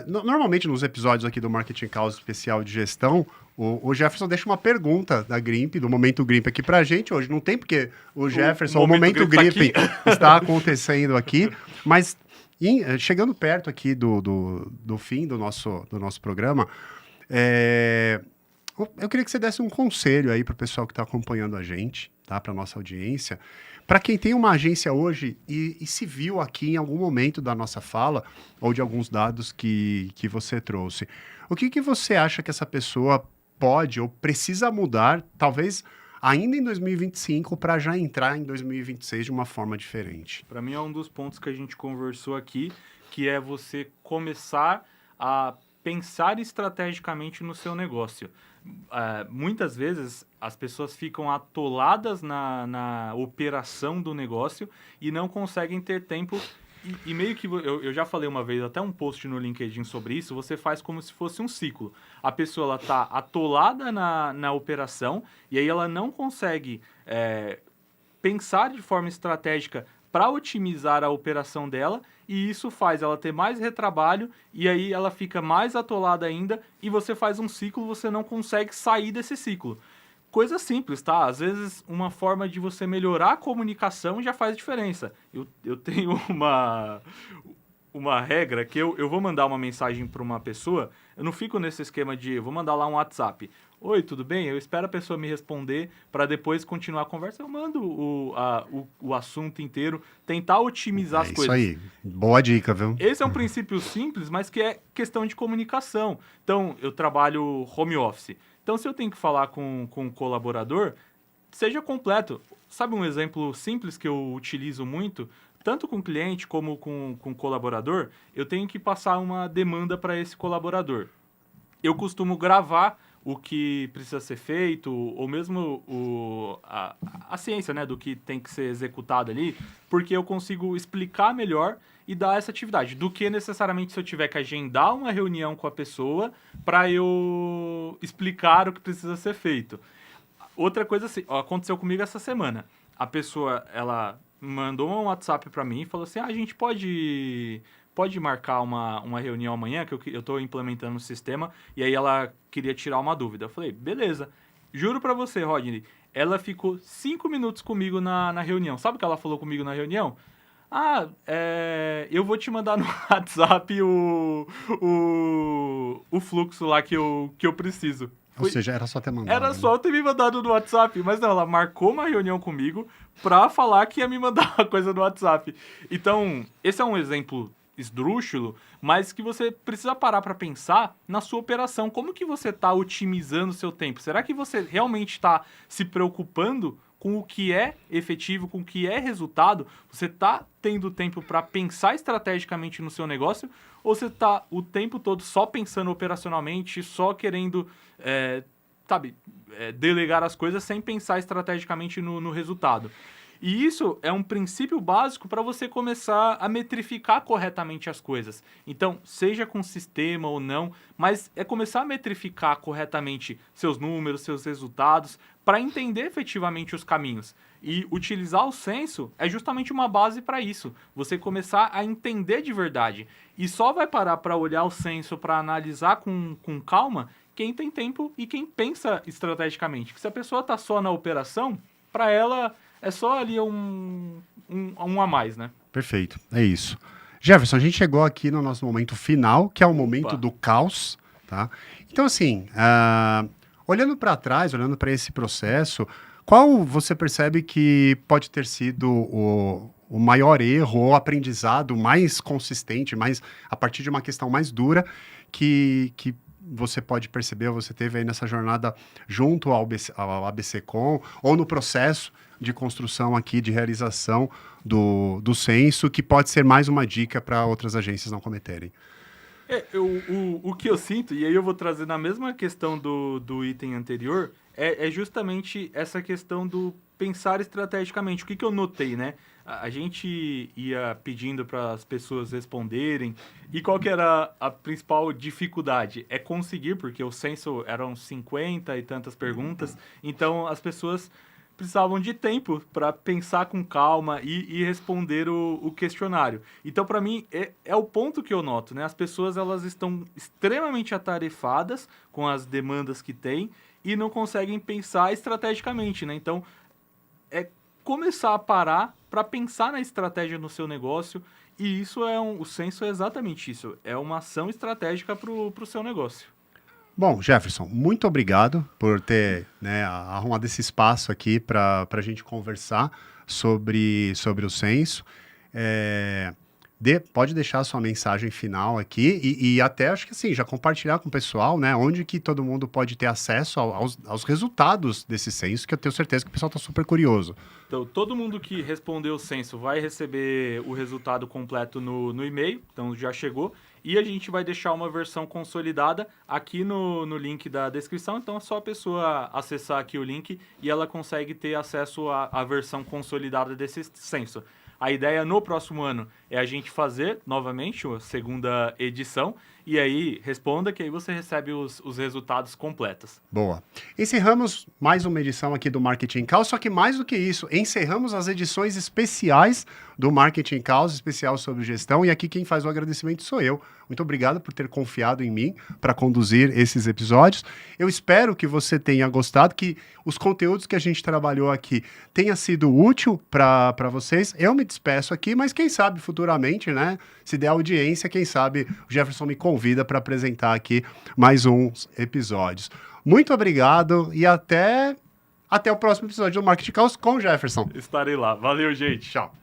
normalmente nos episódios aqui do Marketing Caos especial de gestão, o Jefferson deixa uma pergunta da Grimp, do Momento Grimp aqui pra gente hoje. Não tem porque o Jefferson, o Momento Grimp está acontecendo aqui, mas chegando perto aqui do fim do nosso programa, eu queria que você desse um conselho aí para o pessoal que está acompanhando a gente, tá? Para nossa audiência, para quem tem uma agência hoje e se viu aqui em algum momento da nossa fala ou de alguns dados que você trouxe. O que você acha que essa pessoa pode ou precisa mudar, talvez ainda em 2025, para já entrar em 2026 de uma forma diferente? Para mim é um dos pontos que a gente conversou aqui, que é você começar a pensar estrategicamente no seu negócio. Muitas vezes as pessoas ficam atoladas na operação do negócio e não conseguem ter tempo. E meio que eu já falei uma vez, até um post no LinkedIn sobre isso, você faz como se fosse um ciclo. A pessoa está atolada na operação e aí ela não consegue pensar de forma estratégica para otimizar a operação dela, e isso faz ela ter mais retrabalho, e aí ela fica mais atolada ainda, e você faz um ciclo, você não consegue sair desse ciclo. Coisa simples, tá? Às vezes, uma forma de você melhorar a comunicação já faz diferença. Eu tenho uma regra que eu vou mandar uma mensagem para uma pessoa, eu não fico nesse esquema de eu vou mandar lá um WhatsApp. Oi, tudo bem? Eu espero a pessoa me responder para depois continuar a conversa. Eu mando o assunto inteiro, tentar otimizar as coisas. Isso aí, boa dica, viu? Esse é um princípio simples, mas que é questão de comunicação. Então, eu trabalho home office. Então, se eu tenho que falar com um colaborador, seja completo. Sabe um exemplo simples que eu utilizo muito? Tanto com cliente como com colaborador, eu tenho que passar uma demanda para esse colaborador. Eu costumo gravar o que precisa ser feito, ou mesmo a ciência, né, do que tem que ser executado ali, porque eu consigo explicar melhor e dar essa atividade, do que necessariamente se eu tiver que agendar uma reunião com a pessoa para eu explicar o que precisa ser feito. Outra coisa assim, aconteceu comigo essa semana. A pessoa, ela mandou um WhatsApp para mim e falou assim, a gente pode marcar uma reunião amanhã, que eu estou implementando o sistema, e aí ela queria tirar uma dúvida. Eu falei, beleza. Juro para você, Rodney, ela ficou 5 minutos comigo na reunião. Sabe o que ela falou comigo na reunião? Eu vou te mandar no WhatsApp o fluxo lá que eu preciso. Ou seja, era só ter mandado. Era só eu ter me mandado no WhatsApp. Mas não, ela marcou uma reunião comigo pra falar que ia me mandar uma coisa no WhatsApp. Então, esse é um exemplo esdrúxulo, mas que você precisa parar para pensar na sua operação. Como que você está otimizando o seu tempo? Será que você realmente está se preocupando com o que é efetivo, com o que é resultado, você está tendo tempo para pensar estrategicamente no seu negócio, ou você está o tempo todo só pensando operacionalmente, só querendo, delegar as coisas sem pensar estrategicamente no resultado. E isso é um princípio básico para você começar a metrificar corretamente as coisas. Então, seja com sistema ou não, mas é começar a metrificar corretamente seus números, seus resultados, para entender efetivamente os caminhos. E utilizar o censo é justamente uma base para isso. Você começar a entender de verdade. E só vai parar para olhar o censo, para analisar com calma, quem tem tempo e quem pensa estrategicamente. Porque se a pessoa está só na operação, para ela é só ali um a mais, né? Perfeito, é isso. Jefferson, a gente chegou aqui no nosso momento final, que é o momento do caos, tá? Então, assim, olhando para trás, olhando para esse processo, qual você percebe que pode ter sido o maior erro ou aprendizado mais consistente, mais a partir de uma questão mais dura que você pode perceber, você teve aí nessa jornada junto ao ABCcom ou no processo de construção aqui, de realização do censo, que pode ser mais uma dica para outras agências não cometerem? O que eu sinto, e aí eu vou trazer na mesma questão do item anterior, é justamente essa questão do pensar estrategicamente. O que eu notei, né? A gente ia pedindo para as pessoas responderem, e qual que era a principal dificuldade? É conseguir, porque o censo eram 50 e tantas perguntas, então as pessoas precisavam de tempo para pensar com calma e responder o questionário. Então, para mim, é o ponto que eu noto, né? As pessoas, elas estão extremamente atarefadas com as demandas que têm e não conseguem pensar estrategicamente, né? Então, é começar a parar para pensar na estratégia no seu negócio, e isso o censo é exatamente isso, é uma ação estratégica para o seu negócio. Bom, Jefferson, muito obrigado por ter arrumado esse espaço aqui para a gente conversar sobre o censo. Pode deixar a sua mensagem final aqui e até acho que assim, já compartilhar com o pessoal, né, onde que todo mundo pode ter acesso aos resultados desse censo, que eu tenho certeza que o pessoal está super curioso. Então, todo mundo que respondeu o censo vai receber o resultado completo no e-mail, então já chegou. E a gente vai deixar uma versão consolidada aqui no link da descrição, então é só a pessoa acessar aqui o link e ela consegue ter acesso à versão consolidada desse censo. A ideia no próximo ano é a gente fazer novamente a segunda edição e aí responda que aí você recebe os resultados completos. Boa. Encerramos mais uma edição aqui do Marketing Caos, só que mais do que isso, encerramos as edições especiais do Marketing Caos, especial sobre gestão, e aqui quem faz o agradecimento sou eu. Muito obrigado por ter confiado em mim para conduzir esses episódios. Eu espero que você tenha gostado, que os conteúdos que a gente trabalhou aqui tenha sido útil para vocês. Eu me despeço aqui, mas quem sabe futuramente, né? Se der audiência, quem sabe o Jefferson me convida para apresentar aqui mais uns episódios. Muito obrigado e até o próximo episódio do Marketing Caos com o Jefferson. Estarei lá. Valeu, gente. Tchau.